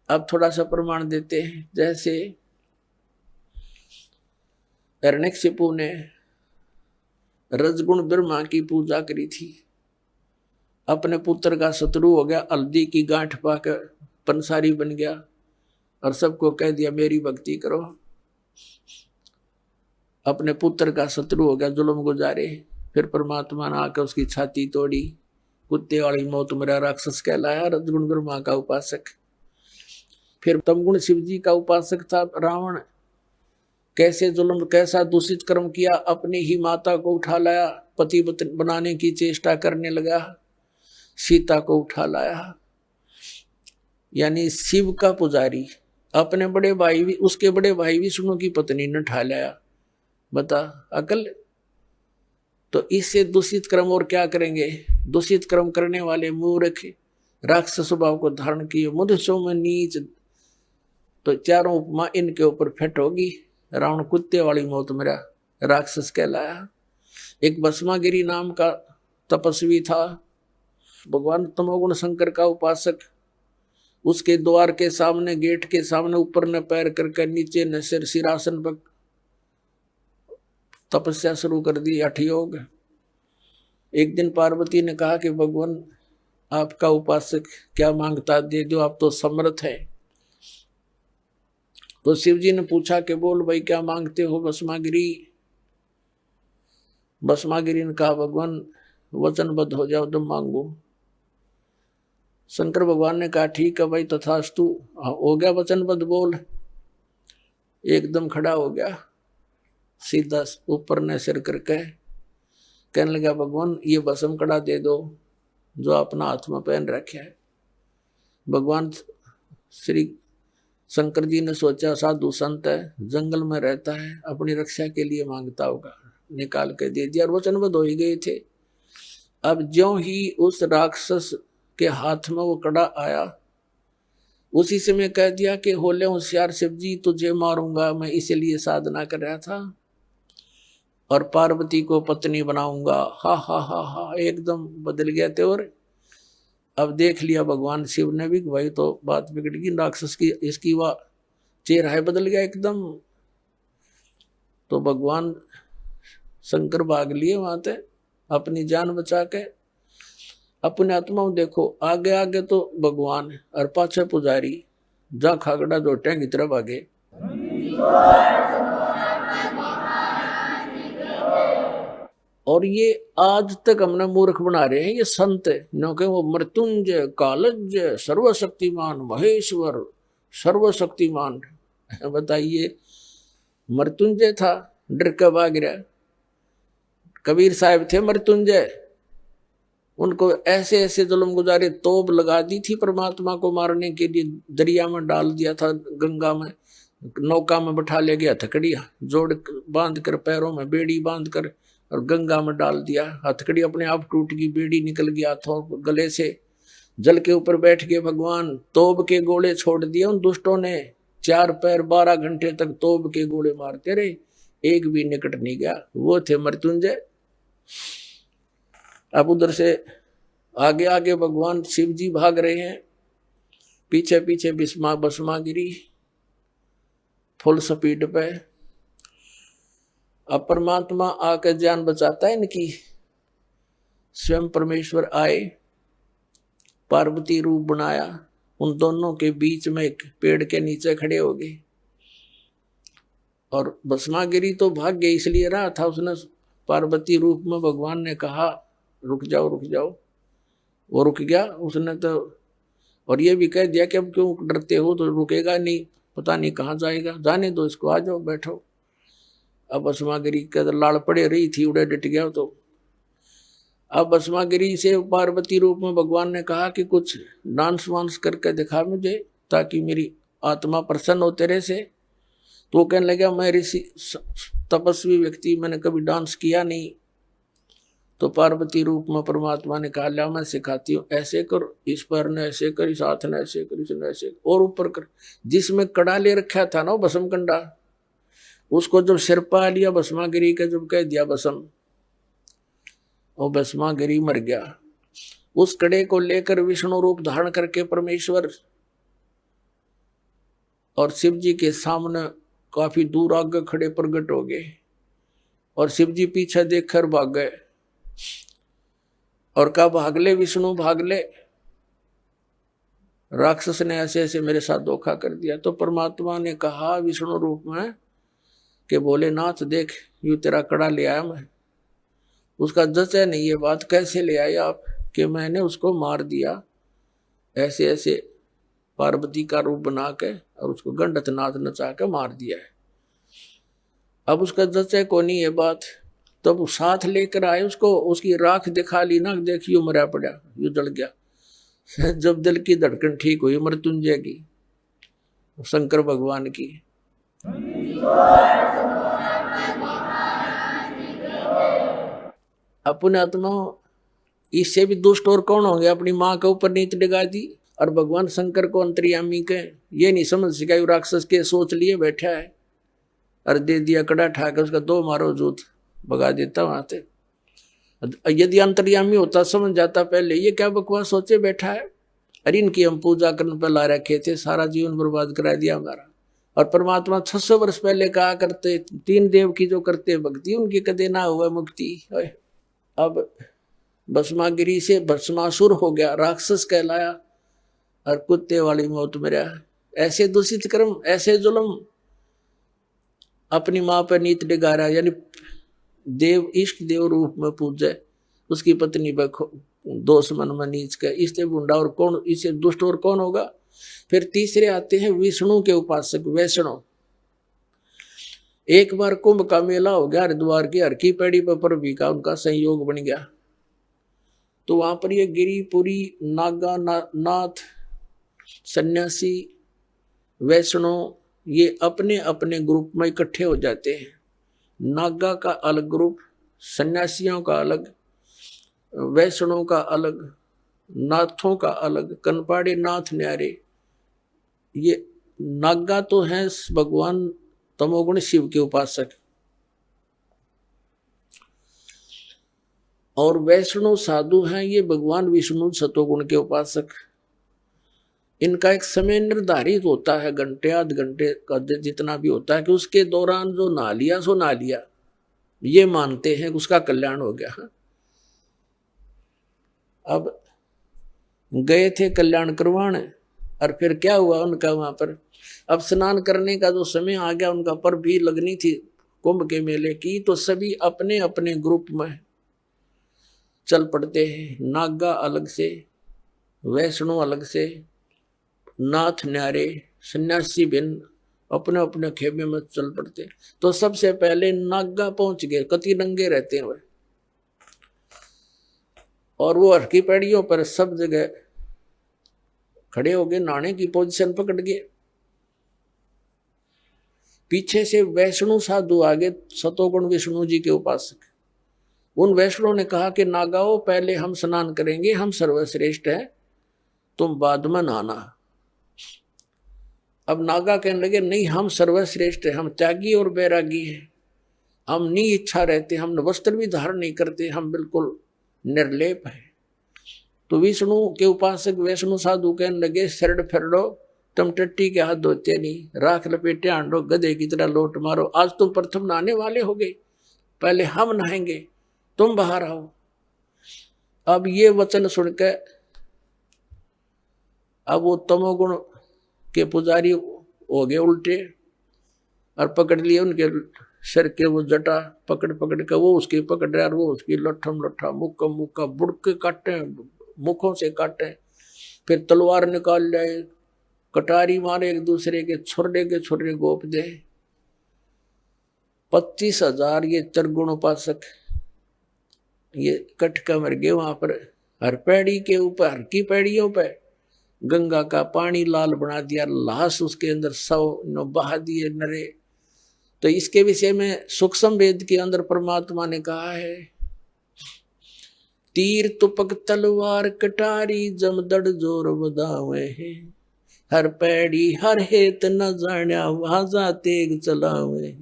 अब थोड़ा सा प्रमाण देते हैं। जैसे हिरण्यकशिपु ने रजगुण ब्रह्मा की पूजा करी थी, अपने पुत्र का शत्रु हो गया, हल्दी की गांठ पाकर पंसारी बन गया और सबको कह दिया मेरी भक्ति करो। अपने पुत्र का शत्रु हो गया, जुल्म गुजारे। फिर परमात्मा ने आकर उसकी छाती तोड़ी, कुत्ते वाली मौत मेरा राक्षस कहलाया रजगुण ब्रह्मा का उपासक। फिर तमगुण शिव जी का उपासक था रावण, कैसे जुल्म कैसा दूषित कर्म किया, अपनी ही माता को उठा लाया, पति बनाने की चेष्टा करने लगा, सीता को उठा लाया। यानी शिव का पुजारी अपने बड़े भाई भी, उसके बड़े भाई विष्णु की पत्नी ने उठा लाया। बता अकल। तो इससे दूषित कर्म और क्या करेंगे, दूषित कर्म करने वाले मूर्ख राक्षस स्वभाव को धारण किए मनुष्यों में नीच। तो चारों उपमा इनके ऊपर फिट होगी। रावण कुत्ते वाली मौत मेरा राक्षस कहलाया। एक भस्मागिरी नाम का तपस्वी था, भगवान तमोगुण शंकर का उपासक। उसके द्वार के सामने, गेट के सामने ऊपर न पैर करके नीचे न सिरासन पर तपस्या शुरू कर दी, हठ योग। एक दिन पार्वती ने कहा कि भगवान आपका उपासक क्या मांगता दे दो, आप तो समर्थ है। तो शिव जी ने पूछा कि बोल भाई क्या मांगते हो भस्मागिरी। भस्मागिरी ने कहा भगवान वचनबद्ध हो जाओ तो मांगो। शंकर भगवान ने कहा ठीक है भाई तथास्तु, हो गया वचनबद्ध, बोल। एकदम खड़ा हो गया, सीधा ऊपर ने सिर करके कहने लगा भगवान ये भस्म कड़ा दे दो जो अपना हाथ में पहन रखे है। भगवान श्री शंकर जी ने सोचा साधु संत है, जंगल में रहता है, अपनी रक्षा के लिए मांगता होगा, निकाल के दे दिया और वचनबद्ध हो ही गए थे। अब ज्यों ही उस राक्षस के हाथ में वो कड़ा आया, उसी समय कह दिया कि होले होशियार शिव जी, तुझे मारूंगा, मैं इसीलिए साधना कर रहा था और पार्वती को पत्नी बनाऊंगा। हा हा हा हा, एकदम बदल गया थे। और अब देख लिया भगवान शिव ने भी, भाई तो बात बिगड़ गई, राक्षस की इसकी वह चेहरा है बदल गया एकदम। तो भगवान शंकर भाग लिए वहां से अपनी जान बचा के। अपने आत्मा में देखो, आगे आगे तो भगवान और पाछे पुजारी, जा खागड़ा जोटे की तरफ आगे। और ये आज तक हमने मूर्ख बना रहे हैं ये संत, क्योंकि वो मृत्युंजय, कालज्ञ, सर्वशक्तिमान, महेश्वर, सर्वशक्तिमान। बताइए, मृत्युंजय था, डर के भाग गया। कबीर साहब थे मृत्युंजय, उनको ऐसे ऐसे जुल्म गुजारे, तोप लगा दी थी परमात्मा को मारने के लिए, दरिया में डाल दिया था, गंगा में, नौका में बैठा ले गया, हथकड़िया जोड़ बांध कर, पैरों में बेड़ी बांध कर और गंगा में डाल दिया। हथकड़ी अपने आप टूट गई, बेड़ी निकल गया हाथों गले से, जल के ऊपर बैठ गए भगवान। तोप के गोले छोड़ दिए उन दुष्टों ने, 4 पैर 12 घंटे तक तोप के गोले मारते रहे, एक भी निकट नहीं गया। वो थे मृत्युंजय। अब उधर से आगे आगे भगवान शिव जी भाग रहे हैं, पीछे पीछे भस्मागिरी फुल स्पीड पे। अब परमात्मा आकर जान बचाता है इनकी। स्वयं परमेश्वर आए, पार्वती रूप बनाया, उन दोनों के बीच में एक पेड़ के नीचे खड़े हो गए। और भस्मागिरी तो भाग गई, इसलिए रहा था, उसने पार्वती रूप में भगवान ने कहा रुक जाओ रुक जाओ, वो रुक गया उसने तो। और ये भी कह दिया कि अब क्यों डरते हो, तो रुकेगा नहीं, पता नहीं कहाँ जाएगा, जाने दो इसको, आ जाओ बैठो। अब भस्मागिरी का लाड़ पड़े रही थी, उड़े डट गया। तो अब भस्मागिरी से पार्वती रूप में भगवान ने कहा कि कुछ डांस वांस करके दिखा मुझे, ताकि मेरी आत्मा प्रसन्न हो तेरे से। तो वो कहने लगा, मैं ऋषि तपस्वी व्यक्ति, मैंने कभी डांस किया नहीं। तो पार्वती रूप में परमात्मा ने कहा, ला मैं सिखाती हूँ, ऐसे कर, इस पैर ने ऐसे कर, इस हाथ ने ऐसे कर, इसने ऐसे कर, और ऊपर कर। जिसमें कड़ा ले रखा था ना भस्म कंडा, उसको जब सिर पा लिया भस्मागिरी का, जब कह दिया भस्म, और भस्मागिरी मर गया। उस कड़े को लेकर विष्णु रूप धारण करके परमेश्वर और शिव जी के सामने काफी दूर आगे खड़े प्रकट हो गए। और शिव जी पीछे देखकर भाग गए और कहा, भाग ले विष्णु भाग ले, राक्षस ने ऐसे ऐसे मेरे साथ धोखा कर दिया। तो परमात्मा ने कहा विष्णु रूप में कि भोलेनाथ देख, यू तेरा कड़ा ले आया मैं। उसका जचा नहीं ये बात, कैसे ले आए आप, कि मैंने उसको मार दिया ऐसे ऐसे, पार्वती का रूप बना के, और उसको गंडत नाथ नचा के मार दिया है। अब उसका जचे को नहीं ये बात, तब तो साथ लेकर आए उसको, उसकी राख दिखा ली ना, देखियो मरा पड़ा, यू जल गया। जब दिल की धड़कन ठीक हुई मृत्युंजय की, शंकर भगवान की, अपने आत्मा इससे भी दुष्ट और कौन होंगे, अपनी माँ के ऊपर नीत डिगा दी। और भगवान शंकर को अंतर्यामी के ये नहीं समझ सका, राक्षस के सोच लिए बैठा है, और दे दिया कड़ा ठाकर, उसका 2 मारो जूत भगा देता वहां से। यदि अंतर्यामी होता समझ जाता पहले, ये क्या बकवास सोचे बैठा है, अरे इनकी हम पूजा करने पर ला रखे थे, सारा जीवन बर्बाद करा दिया हमारा। और परमात्मा 600 वर्ष पहले कहा करते, 3 देव की जो करते भक्ति, उनकी कदे ना हुआ मुक्ति। अब भस्मागिरी से भस्मासुर हो गया, राक्षस कहलाया, और कुत्ते वाली मौत मरा। ऐसे दूषित कर्म, ऐसे जुल्म, अपनी माँ पर नीत डिगा रहा, यानी देव इष्ट देव रूप में पूजे, उसकी पत्नी पर दोष मन में नीच के, इससे बुंडा और कौन, इससे दुष्ट और कौन होगा। फिर तीसरे आते हैं विष्णु के उपासक वैष्णव। एक बार कुंभ का मेला हो गया हरिद्वार की, हर की पैड़ी पर भी का उनका संयोग बन गया। तो वहां पर ये गिरिपुरी नागा नाथ सन्यासी वैष्णव ये अपने अपने ग्रुप में इकट्ठे हो जाते हैं। नागा का अलग ग्रुप, सन्यासियों का अलग, वैष्णव का अलग, नाथों का अलग, कनपाड़े नाथ न्यारे। ये नागा तो हैं भगवान तमोगुण शिव के उपासक, और वैष्णव साधु हैं ये भगवान विष्णु सतोगुण के उपासक। इनका एक समय निर्धारित होता है, घंटे आध घंटे का जितना भी होता है, कि उसके दौरान जो नहा लिया सो नहा लिया, ये मानते हैं कि उसका कल्याण हो गया। अब गए थे कल्याण करवाने, और फिर क्या हुआ उनका वहां पर, अब स्नान करने का जो समय आ गया उनका, पर भी लगनी थी कुंभ के मेले की, तो सभी अपने अपने ग्रुप में चल पड़ते हैं। नागा अलग से, वैष्णव अलग से, नाथ न्यारे, सन्यासी भिन्न अपने अपने खेमे में चल पड़ते। तो सबसे पहले नागा पहुंच गए, कति नंगे रहते हैं वे, और वो हरकी पैड़ियों पर सब जगह खड़े हो गए, नहाने की पोजीशन पकड़ गए। पीछे से वैष्णु साधु आगे, सतोगुण विष्णु जी के उपासक। उन वैष्णव ने कहा कि नागाओं पहले हम स्नान करेंगे, हम सर्वश्रेष्ठ हैं, तुम बाद में नहाना। अब नागा कहने लगे नहीं, हम सर्वश्रेष्ठ हैं, हम त्यागी और बैरागी हैं, हम नहीं इच्छा रहते, हम वस्त्र भी धारण नहीं करते, हम बिल्कुल निर्लेप है। तो विष्णु के उपासक वैष्णु साधु कहने लगे, शरण फेरो, तुम टट्टी के हाथ धोते नहीं, राख लपेटे आंडो, गधे की तरह लोट मारो, आज तुम प्रथम नहाने वाले हो गए, पहले हम नहाएंगे, तुम बाहर आओ। अब ये वचन सुनकर अब वो तमोगुण के पुजारी हो गए उल्टे, और पकड़ लिए उनके सर के वो जटा, पकड़ पकड़ के वो उसकी पकड़ रहे, और वो उसकी लठम लठा, मुक्का मुक्का बुड़के काटे, मुखों से काटे, फिर तलवार निकाल जाए, कटारी मारे, एक दूसरे के छुर्रे गोप दे। 25,000 ये चरगुण उपासक ये कटका मर गए वहां पर। हर पैड़ी के ऊपर, हर की पैड़ियों पे गंगा का पानी लाल बना दिया, लाश उसके अंदर 100 बहा दिए नरे। तो इसके विषय में सूक्ष्म वेद के अंदर परमात्मा ने कहा है, तीर तुपक तलवार कटारी जमदड़ जोर बदावे है, हर पैड़ी हर हेत न जाण्या वहां जा तेग चलावे,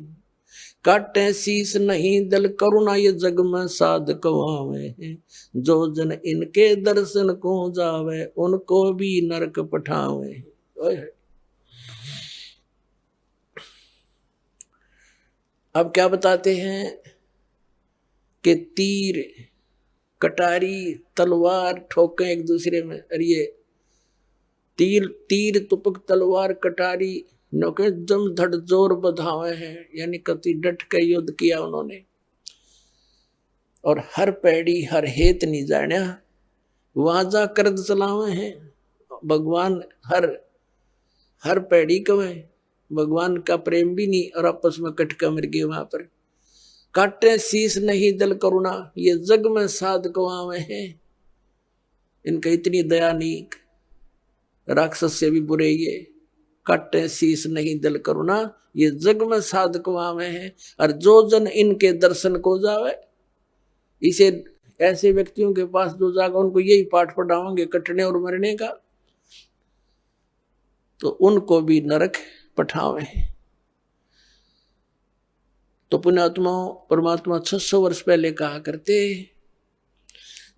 काटे शीस नहीं दल करुणा ये जग में साध कवावे, जो जन इनके दर्शन को जावे उनको भी नरक पठावे। अब क्या बताते हैं कि तीर कटारी तलवार ठोके एक दूसरे में, अरे ये तीर तुपक तलवार कटारी नौके जम धड़ जोर बधावे हैं, यानी कति डट के युद्ध किया उन्होंने। और हर पैड़ी हर हेत नहीं जाण्या वहां जा कर्द चलावे हैं। भगवान हर पैड़ी कवे, भगवान का प्रेम भी नहीं, और आपस में कटका मर गए वहां पर। काटे शीस नहीं दल करुणा ये जग में साध कवावे हैं, इनका इतनी दया नहीं, राक्षस से भी बुरे ये। काटे शीस नहीं दल करुणा ये जग में साध कवावे हैं, और जो जन इनके दर्शन को जावे, इसे ऐसे व्यक्तियों के पास जो जागा उनको यही पाठ पढ़ाओगे कटने और मरने का, तो उनको भी नरक पठावे हैं। तो पुण्यात्मा परमात्मा 600 वर्ष पहले कहा करते,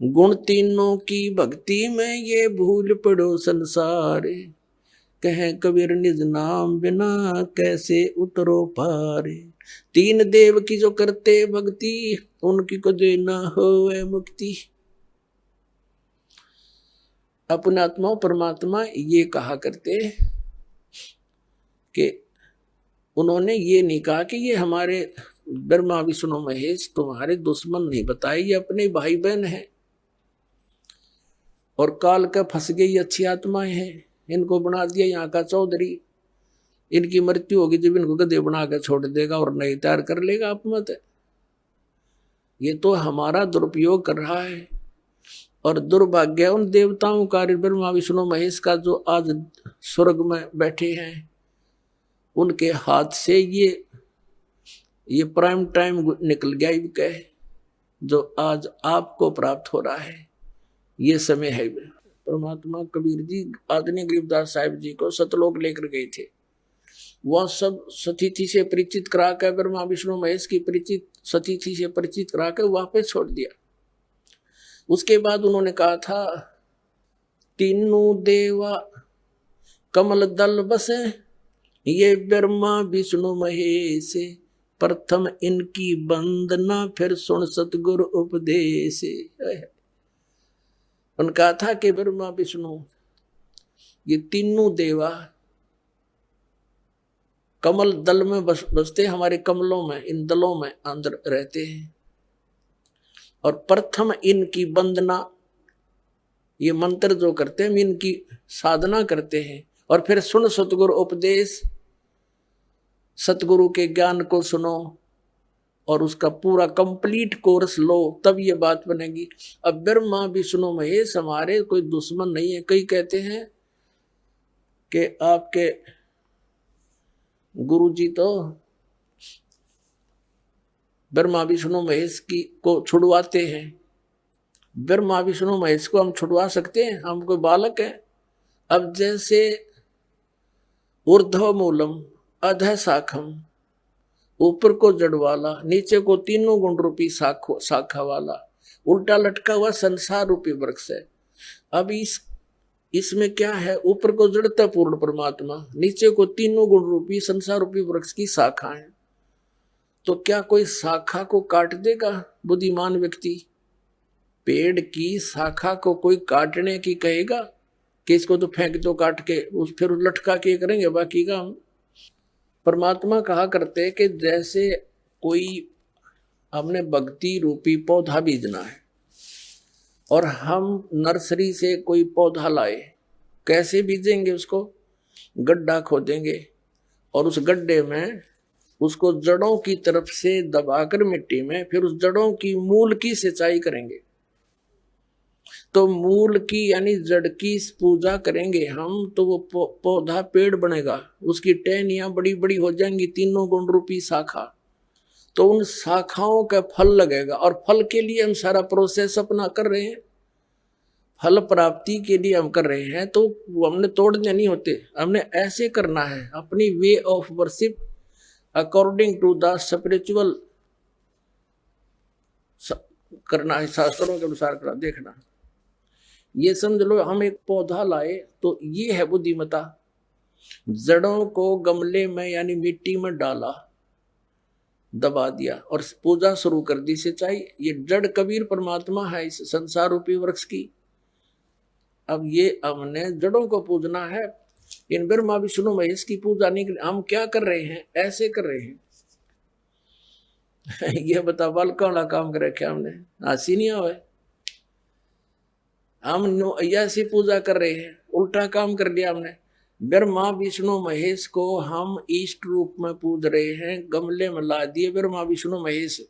गुण तीनों की भक्ति में ये भूल पड़ो संसार, कहे कबीर निज नाम बिना कैसे उतरो पार, तीन देव की जो करते भक्ति उनकी को दे ना होवे मुक्ति। अपने आत्मा परमात्मा ये कहा करते कि उन्होंने ये नहीं कहा कि ये हमारे ब्रह्मा विष्णु महेश तुम्हारे दुश्मन नहीं बताए, ये अपने भाई बहन हैं और काल का फंस गई अच्छी आत्माएं हैं, इनको बना दिया यहाँ का चौधरी, इनकी मृत्यु होगी जब इनको गधे बना कर छोड़ देगा और नई तैयार कर लेगा आप मत। ये तो हमारा दुरुपयोग कर रहा है। और दुर्भाग्य उन देवताओं का, ब्रह्मा विष्णु महेश का, जो आज स्वर्ग में बैठे हैं, उनके हाथ से ये प्राइम टाइम निकल गया इनका, जो आज आपको प्राप्त हो रहा है। ये समय है। परमात्मा कबीर जी आदरणीय गरीबदास साहिब जी को सतलोक लेकर गए थे। वह सब सतिथि से परिचित करा कर, ब्रह्मा विष्णु महेश की परिचित सतिथि से परिचित करा कर वापस छोड़ दिया। उसके बाद उन्होंने कहा था, तीनों देवा कमल दल बसे, ये ब्रह्मा विष्णु महेश, प्रथम इनकी वंदना फिर सुन सतगुरु उपदेश। उन्होंने कहा था कि ब्रह्मा विष्णु ये तीनों देवा कमल दल में बसते, हमारे कमलों में, इन दलों में अंदर रहते हैं। और प्रथम इनकी वंदना, ये मंत्र जो करते हैं इनकी साधना करते हैं। और फिर सुन सतगुरु उपदेश, सतगुरु के ज्ञान को सुनो और उसका पूरा कंप्लीट कोर्स लो, तब ये बात बनेगी। अब ब्रह्मा विष्णु महेश हमारे कोई दुश्मन नहीं है। कई कहते हैं कि आपके गुरु जी तो ब्रह्मा विष्णु महेश को छुड़वाते हैं। ब्रह्मा विष्णु महेश को हम छुड़वा सकते हैं? हम कोई बालक हैं? अब जैसे ऊर्ध्व मूलम अधः शाखम, ऊपर को जड़ वाला, नीचे को तीनों गुण रूपी शाखा वाला, उल्टा लटका हुआ संसार रूपी वृक्ष है। अब इसमें क्या है? ऊपर को जड़ता पूर्ण परमात्मा, नीचे को तीनों गुण रूपी संसार रूपी वृक्ष की शाखा है। तो क्या कोई शाखा को काट देगा बुद्धिमान व्यक्ति? पेड़ की शाखा को कोई काटने की कहेगा कि इसको तो फेंक दो काट के, फिर लटका के करेंगे बाकी का हम? परमात्मा कहा करते कि जैसे कोई हमने भक्ति रूपी पौधा बीजना है और हम नर्सरी से कोई पौधा लाए, कैसे बीजेंगे? उसको गड्ढा खोदेंगे और उस गड्ढे में उसको जड़ों की तरफ से दबाकर मिट्टी में, फिर उस जड़ों की मूल की सिंचाई करेंगे। तो मूल की यानी जड़ की पूजा करेंगे हम, तो वो पौधा पेड़ बनेगा, उसकी टहनियां बड़ी बड़ी हो जाएंगी, तीनों गुण रूपी शाखा। तो उन शाखाओं का फल लगेगा और फल के लिए हम सारा प्रोसेस अपना कर रहे हैं, फल प्राप्ति के लिए हम कर रहे हैं। तो वो हमने तोड़ने नहीं होते, हमने ऐसे करना है, अपनी way of worship according to the spiritual करना है, शास्त्रों के अनुसार करना। देखना, ये समझ लो हम एक पौधा लाए तो ये है बुद्धिमता। जड़ों को गमले में यानी मिट्टी में डाला, दबा दिया और पूजा शुरू कर दी, सिंचाई। ये जड़ कबीर परमात्मा है इस संसार रूपी वृक्ष की। अब ये हमने जड़ों को पूजना है, इन ब्रह्मा विष्णु महेश की पूजा नहीं कर। हम क्या कर रहे हैं? ऐसे कर रहे हैं। ये बता बाल कौन काम कर रखे हमने? हंसी नहीं आवे। हम ऐसी पूजा कर रहे हैं, उल्टा काम कर लिया हमने। ब्रह्मा विष्णु महेश को हम इष्ट रूप में पूज रहे हैं, गमले में ला दिए ब्रह्मा विष्णु महेश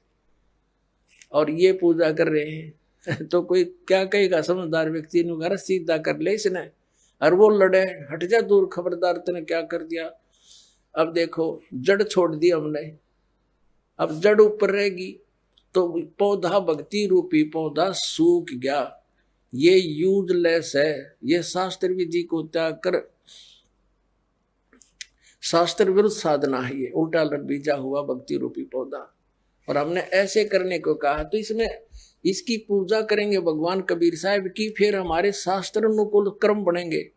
और ये पूजा कर रहे हैं। तो कोई क्या कहेगा? समझदार व्यक्ति ने घर सीधा कर ले इसने, और वो लड़े, हट जा दूर, खबरदार तूने क्या कर दिया। अब देखो जड़ छोड़ दी हमने, अब जड़ ऊपर रहेगी तो पौधा, भक्ति रूपी पौधा सूख गया, ये यूजलेस है। ये शास्त्र विधि को त्याग कर शास्त्र विरुद्ध साधना है, ये उल्टा लट बीजा हुआ भक्ति रूपी पौधा। और हमने ऐसे करने को कहा, तो इसमें इसकी पूजा करेंगे भगवान कबीर साहब की, फिर हमारे शास्त्र अनुकूल कर्म बनेंगे।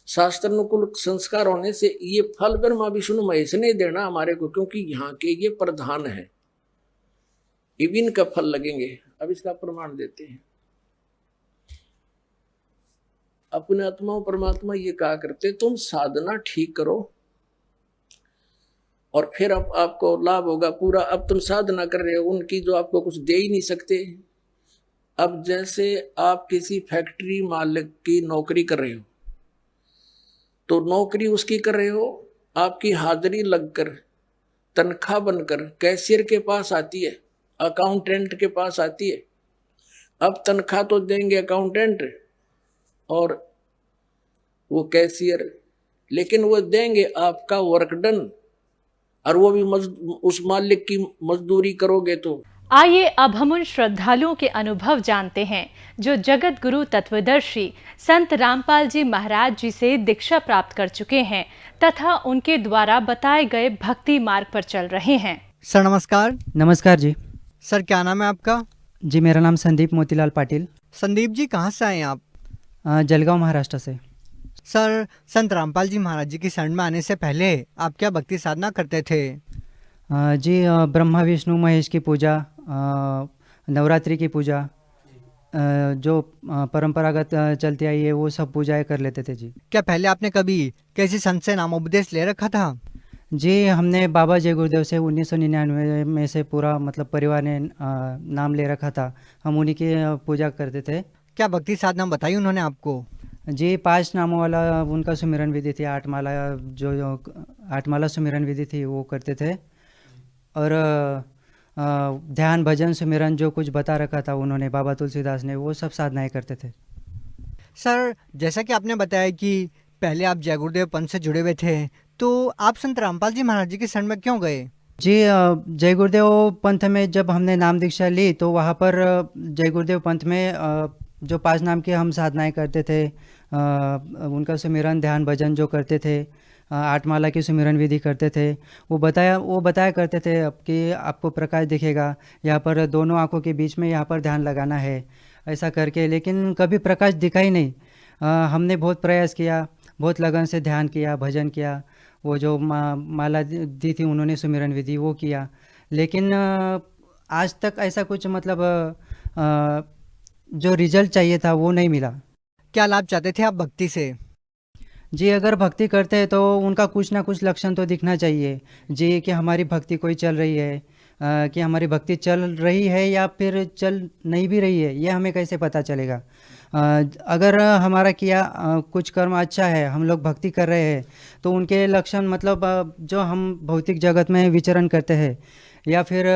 शास्त्र अनुकूल संस्कार होने से ये फल ब्रह्मा विष्णु महेश ने देना हमारे को, क्योंकि यहाँ के ये प्रधान है, इनका फल लगेंगे। अब इसका प्रमाण देते हैं। अपने आत्मा परमात्मा ये कहा करते, तुम साधना ठीक करो और फिर अब आपको लाभ होगा पूरा। अब तुम साधना कर रहे हो उनकी जो आपको कुछ दे ही नहीं सकते। अब जैसे आप किसी फैक्ट्री मालिक की नौकरी कर रहे हो, तो नौकरी उसकी कर रहे हो, आपकी हाजिरी लगकर तनख्वाह बनकर कैशियर के पास आती है, अकाउंटेंट के पास आती है। अब तनख्वाह तो देंगे अकाउंटेंट और वो कैशियर, लेकिन वो देंगे आपका वर्क डन, और वो भी उस मालिक की मजदूरी करोगे तो। आइए अब हम उन श्रद्धालुओं के अनुभव जानते हैं जो जगत गुरु तत्वदर्शी संत रामपाल जी महाराज जी से दीक्षा प्राप्त कर चुके हैं तथा उनके द्वारा बताए गए भक्ति मार्ग पर चल रहे हैं। सर नमस्कार। नमस्कार जी। सर क्या नाम है आपका? जी मेरा नाम संदीप मोतीलाल पाटिल। संदीप जी कहाँ से आए हैं आप? जलगांव महाराष्ट्र से। सर संत रामपाल जी महाराज जी की शरण में आने से पहले आप क्या भक्ति साधना करते थे? जी ब्रह्मा विष्णु महेश की पूजा, नवरात्रि की पूजा, जो परंपरागत चलती आई है वो सब पूजाएं कर लेते थे जी। क्या पहले आपने कभी किसी संत से नामोपदेश ले रखा था? जी हमने बाबा जय गुरुदेव से 1999 में से पूरा मतलब परिवार ने नाम ले रखा था। हम उन्हीं की पूजा करते थे। क्या भक्ति साधना बताई उन्होंने आपको? जी 5 नामों वाला उनका सुमिरन विधि थी, 8 माला जो 8 माला सुमिरन विधि थी वो करते थे, और ध्यान भजन सुमिरन जो कुछ बता रखा था उन्होंने बाबा तुलसीदास ने, वो सब साधनाएं करते थे। सर जैसा कि आपने बताया कि पहले आप जय गुरुदेव पंथ से जुड़े हुए थे, तो आप संत रामपाल जी महाराज जी की शरण में क्यों गए? जी जय गुरुदेव पंथ में जब हमने नाम दीक्षा ली तो वहाँ पर जय गुरुदेव पंथ में जो 5 नाम की हम साधनाएं करते थे, उनका सुमिरन ध्यान भजन जो करते थे, 8 माला की सुमिरन विधि करते थे, वो बताया करते थे अब कि आपको प्रकाश दिखेगा, यहाँ पर दोनों आंखों के बीच में यहाँ पर ध्यान लगाना है, ऐसा करके। लेकिन कभी प्रकाश दिखा ही नहीं। हमने बहुत प्रयास किया, बहुत लगन से ध्यान किया, भजन किया, वो जो माला दी थी उन्होंने सुमिरन विधि वो किया, लेकिन आज तक ऐसा कुछ मतलब जो रिजल्ट चाहिए था वो नहीं मिला। क्या लाभ चाहते थे आप भक्ति से? जी अगर भक्ति करते हैं तो उनका कुछ ना कुछ लक्षण तो दिखना चाहिए जी, कि हमारी भक्ति कोई चल रही है, कि हमारी भक्ति चल रही है या फिर चल नहीं भी रही है, ये हमें कैसे पता चलेगा? अगर हमारा किया कुछ कर्म अच्छा है, हम लोग भक्ति कर रहे हैं, तो उनके लक्षण मतलब जो हम भौतिक जगत में विचरण करते हैं, या फिर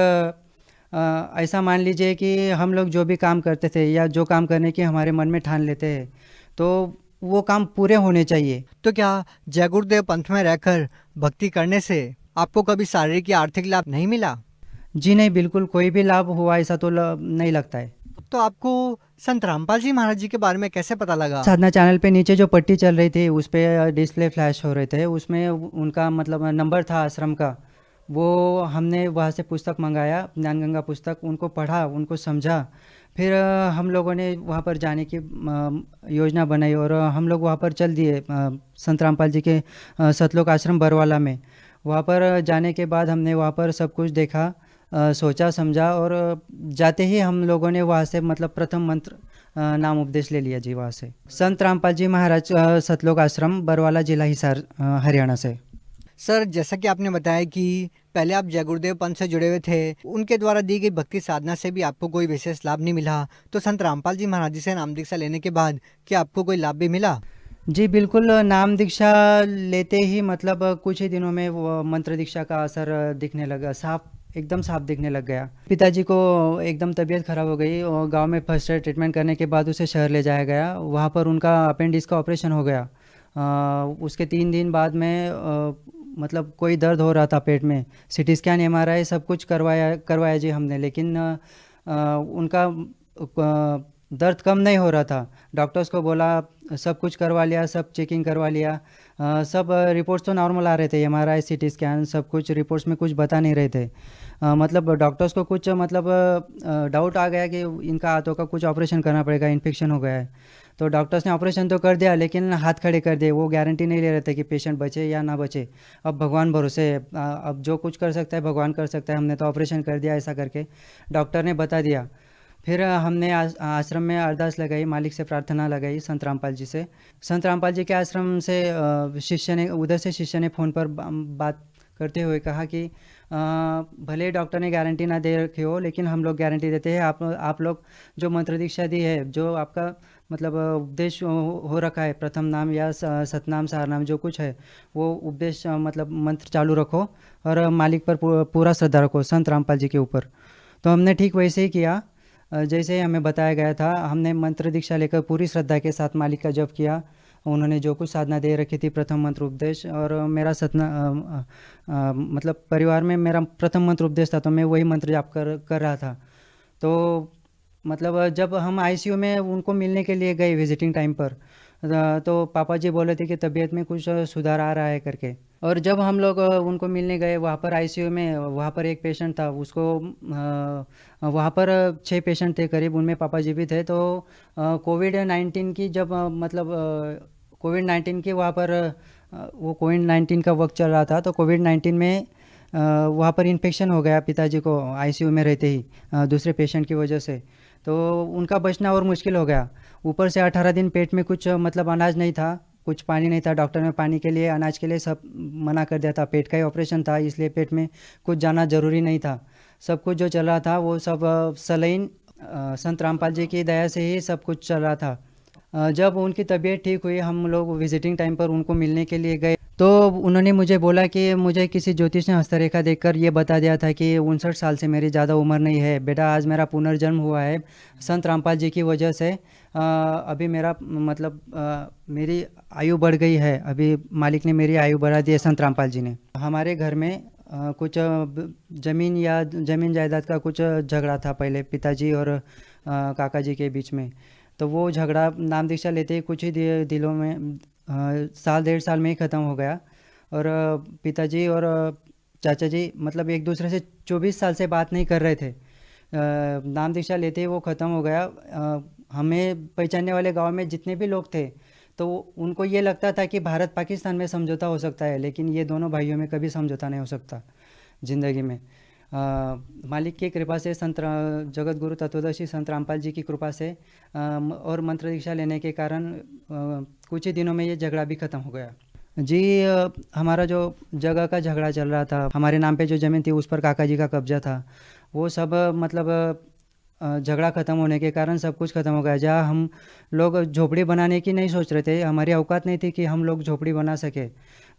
ऐसा मान लीजिए कि हम लोग जो भी काम करते थे या जो काम करने की हमारे मन में ठान लेते हैं, तो वो काम पूरे होने चाहिए। तो क्या जय गुरुदेव पंथ में रहकर भक्ति करने से आपको कभी शारीरिक या आर्थिक लाभ नहीं मिला? जी नहीं, बिल्कुल कोई भी लाभ हुआ ऐसा तो नहीं लगता है। तो आपको संत रामपाल जी महाराज जी के बारे में कैसे पता लगा? साधना चैनल पे नीचे जो पट्टी चल रही थी उस पर डिस्प्ले फ्लैश हो रहे थे, उसमें उनका मतलब नंबर था आश्रम का, वो हमने वहाँ से पुस्तक मंगाया, ज्ञानगंगा पुस्तक, उनको पढ़ा, उनको समझा, फिर हम लोगों ने वहाँ पर जाने की योजना बनाई और हम लोग वहाँ पर चल दिए संत रामपाल जी के सतलोक आश्रम बरवाला में। वहाँ पर जाने के बाद हमने वहाँ पर सब कुछ देखा, सोचा समझा, और जाते ही हम लोगों ने वहाँ से मतलब प्रथम मंत्र नाम उपदेश ले लिया जी वहाँ से। संत रामपाल जी महाराज सतलोक आश्रम बरवाला, जिला हिसार, हरियाणा से। सर जैसा कि आपने बताया कि पहले आप जय गुरुदेव पंथ से जुड़े हुए थे, उनके द्वारा दी गई भक्ति साधना से भी आपको कोई विशेष लाभ नहीं मिला, तो संत रामपाल जी महाराज जी से नाम दीक्षा लेने के बाद क्या आपको कोई लाभ भी मिला? जी बिल्कुल, नाम दीक्षा लेते ही मतलब कुछ ही दिनों में वो मंत्र दीक्षा का असर दिखने लगा, एकदम साफ दिखने लग गया। पिताजी को एकदम तबीयत खराब हो गई और गांव में फर्स्ट एड ट्रीटमेंट करने के बाद उसे शहर ले जाया गया। वहाँ पर उनका अपेंडिक्स का ऑपरेशन हो गया। उसके 3 दिन बाद में मतलब कोई दर्द हो रहा था पेट में, सीटी स्कैन MRI सब कुछ करवाया जी हमने, लेकिन उनका दर्द कम नहीं हो रहा था। डॉक्टर्स को बोला, सब कुछ करवा लिया, सब चेकिंग करवा लिया, सब रिपोर्ट्स तो नॉर्मल आ रहे थे, MRI CT स्कैन सब कुछ रिपोर्ट्स में कुछ बता नहीं रहे थे। मतलब डॉक्टर्स को कुछ मतलब डाउट आ गया कि इनका हाथों का कुछ ऑपरेशन करना पड़ेगा, इन्फेक्शन हो गया है। तो डॉक्टर्स ने ऑपरेशन तो कर दिया, लेकिन हाथ खड़े कर दिए। वो गारंटी नहीं ले रहे थे कि पेशेंट बचे या ना बचे। अब भगवान भरोसे, अब जो कुछ कर सकता है भगवान कर सकता है, हमने तो ऑपरेशन कर दिया, ऐसा करके डॉक्टर ने बता दिया। फिर हमने आश्रम में अरदास लगाई, मालिक से प्रार्थना लगाई संत रामपाल जी से। संत रामपाल जी के आश्रम से शिष्य ने फ़ोन पर बात करते हुए कहा कि भले डॉक्टर ने गारंटी ना दे रखी हो, लेकिन हम लोग गारंटी देते हैं, आप लोग जो मंत्र दीक्षा दी है, जो आपका मतलब उपदेश हो रखा है, प्रथम नाम या सतनाम सारनाम जो कुछ है, वो उपदेश मतलब मंत्र चालू रखो और मालिक पर पूरा श्रद्धा रखो, संत रामपाल जी के ऊपर। तो हमने ठीक वैसे ही किया जैसे हमें बताया गया था। हमने मंत्र दीक्षा लेकर पूरी श्रद्धा के साथ मालिक का जप किया, उन्होंने जो कुछ साधना दे रखी थी, प्रथम मंत्र उपदेश, और मेरा मतलब परिवार में मेरा प्रथम मंत्र उपदेश था, तो मैं वही मंत्र जाप कर रहा था। तो मतलब जब हम आईसीयू में उनको मिलने के लिए गए विजिटिंग टाइम पर, तो पापा जी बोले थे कि तबीयत में कुछ सुधार आ रहा है करके। और जब हम लोग उनको मिलने गए वहाँ पर आईसीयू में, वहाँ पर एक पेशेंट था, उसको वहाँ पर 6 पेशेंट थे करीब, उनमें पापा जी भी थे। तो कोविड-19 की जब मतलब कोविड-19 की वहाँ पर वो कोविड-19 का वक्त चल रहा था, तो कोविड-19 में वहाँ पर इन्फेक्शन हो गया पिताजी को आईसीयू में रहते ही दूसरे पेशेंट की वजह से। तो उनका बचना और मुश्किल हो गया। ऊपर से 18 दिन पेट में कुछ मतलब अनाज नहीं था, कुछ पानी नहीं था। डॉक्टर ने पानी के लिए, अनाज के लिए सब मना कर दिया था। पेट का ही ऑपरेशन था, इसलिए पेट में कुछ जाना ज़रूरी नहीं था। सब कुछ जो चल रहा था वो सब सलाइन संत रामपाल जी की दया से ही सब कुछ चल रहा था। जब उनकी तबीयत ठीक हुई, हम लोग विजिटिंग टाइम पर उनको मिलने के लिए गए, तो उन्होंने मुझे बोला कि मुझे किसी ज्योतिष ने हस्तरेखा देखकर ये बता दिया था कि 59 साल से मेरी ज़्यादा उम्र नहीं है बेटा, आज मेरा पुनर्जन्म हुआ है संत रामपाल जी की वजह से। अभी मेरा मतलब मेरी आयु बढ़ गई है, अभी मालिक ने मेरी आयु बढ़ा दी है संत रामपाल जी ने। हमारे घर में कुछ ज़मीन जायदाद का कुछ झगड़ा था पहले पिताजी और काका जी के बीच में। तो वो झगड़ा नाम दीक्षा लेते ही कुछ ही दिनों में साल 1.5 साल में ही ख़त्म हो गया। और पिताजी और चाचा जी मतलब एक दूसरे से 24 साल से बात नहीं कर रहे थे। नाम दीक्षा लेते ही वो ख़त्म हो गया। हमें पहचानने वाले गांव में जितने भी लोग थे, तो उनको ये लगता था कि भारत पाकिस्तान में समझौता हो सकता है, लेकिन ये दोनों भाइयों में कभी समझौता नहीं हो सकता ज़िंदगी में। मालिक की कृपा से, जगत गुरु तत्वदर्शी संत रामपाल जी की कृपा से और मंत्र दीक्षा लेने के कारण कुछ ही दिनों में ये झगड़ा भी ख़त्म हो गया जी। हमारा जो जगह का झगड़ा चल रहा था, हमारे नाम पे जो ज़मीन थी उस पर काका जी का कब्जा था, वो सब मतलब झगड़ा ख़त्म होने के कारण सब कुछ ख़त्म हो गया। जहाँ हम लोग झोपड़ी बनाने की नहीं सोच रहे थे, हमारी औकात नहीं थी कि हम लोग झोपड़ी बना सके,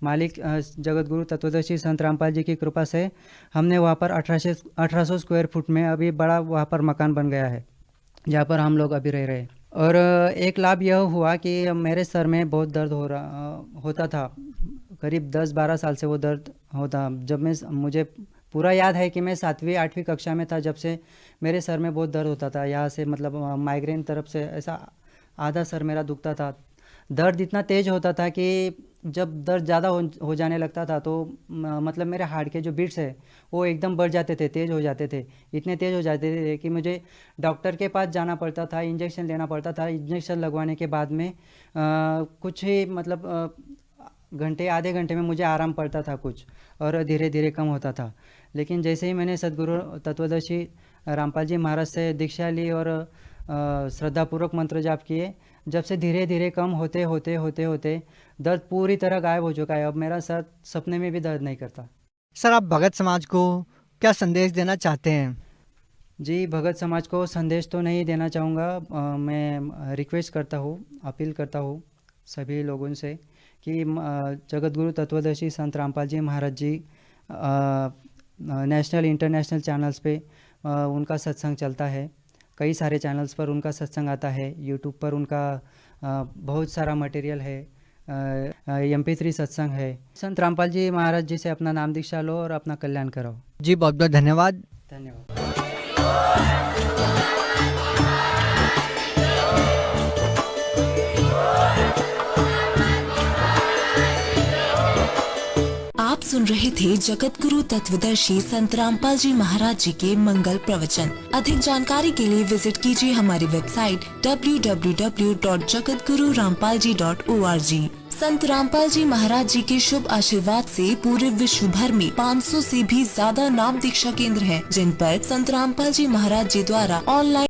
मालिक जगत गुरु तत्वदर्शी संत रामपाल जी की कृपा से हमने वहाँ पर 1800 स्क्वायर फुट में अभी बड़ा वहाँ पर मकान बन गया है, जहाँ पर हम लोग अभी रह रहे हैं। और एक लाभ यह हुआ कि मेरे सर में बहुत दर्द होता था, करीब 10-12 साल से वो दर्द होता। जब मुझे पूरा याद है कि मैं 7वीं-8वीं कक्षा में था, जब से मेरे सर में बहुत दर्द होता था। यहाँ से मतलब माइग्रेन तरफ से ऐसा आधा सर मेरा दुखता था। दर्द इतना तेज़ होता था कि जब दर्द ज़्यादा हो जाने लगता था तो मतलब मेरे हार्ट के जो बीट्स है वो एकदम बढ़ जाते थे, तेज़ हो जाते थे, इतने तेज़ हो जाते थे कि मुझे डॉक्टर के पास जाना पड़ता था, इंजेक्शन लेना पड़ता था। इंजेक्शन लगवाने के बाद में कुछ ही मतलब आधे घंटे में मुझे आराम पड़ता था कुछ, और धीरे धीरे कम होता था। लेकिन जैसे ही मैंने सदगुरु तत्वदर्शी रामपाल जी महाराज से दीक्षा ली और श्रद्धापूर्वक मंत्र जाप किए, जब से धीरे धीरे कम होते होते दर्द पूरी तरह गायब हो चुका है। अब मेरा सर सपने में भी दर्द नहीं करता। सर, आप भगत समाज को क्या संदेश देना चाहते हैं? जी, भगत समाज को संदेश तो नहीं देना चाहूँगा। मैं रिक्वेस्ट करता हूँ, अपील करता हूँ सभी लोगों से कि जगत गुरु तत्वदर्शी संत रामपाल जी महाराज जी नेशनल इंटरनेशनल चैनल्स पे उनका सत्संग चलता है। कई सारे चैनल्स पर उनका सत्संग आता है। यूट्यूब पर उनका बहुत सारा मटेरियल है। MP3 सत्संग है। संत रामपाल जी महाराज जी से अपना नाम दीक्षा लो और अपना कल्याण करो। जी, बहुत बहुत धन्यवाद। धन्यवाद। आप सुन रहे थे जगत गुरु तत्वदर्शी संत रामपाल जी महाराज जी के मंगल प्रवचन। अधिक जानकारी के लिए विजिट कीजिए हमारी वेबसाइट www.jagatgururampalji.org। संत रामपाल जी महाराज जी के शुभ आशीर्वाद से पूरे विश्व भर में 500 से भी ज्यादा नाम दीक्षा केंद्र हैं, जिन पर संत रामपाल जी महाराज जी द्वारा ऑनलाइन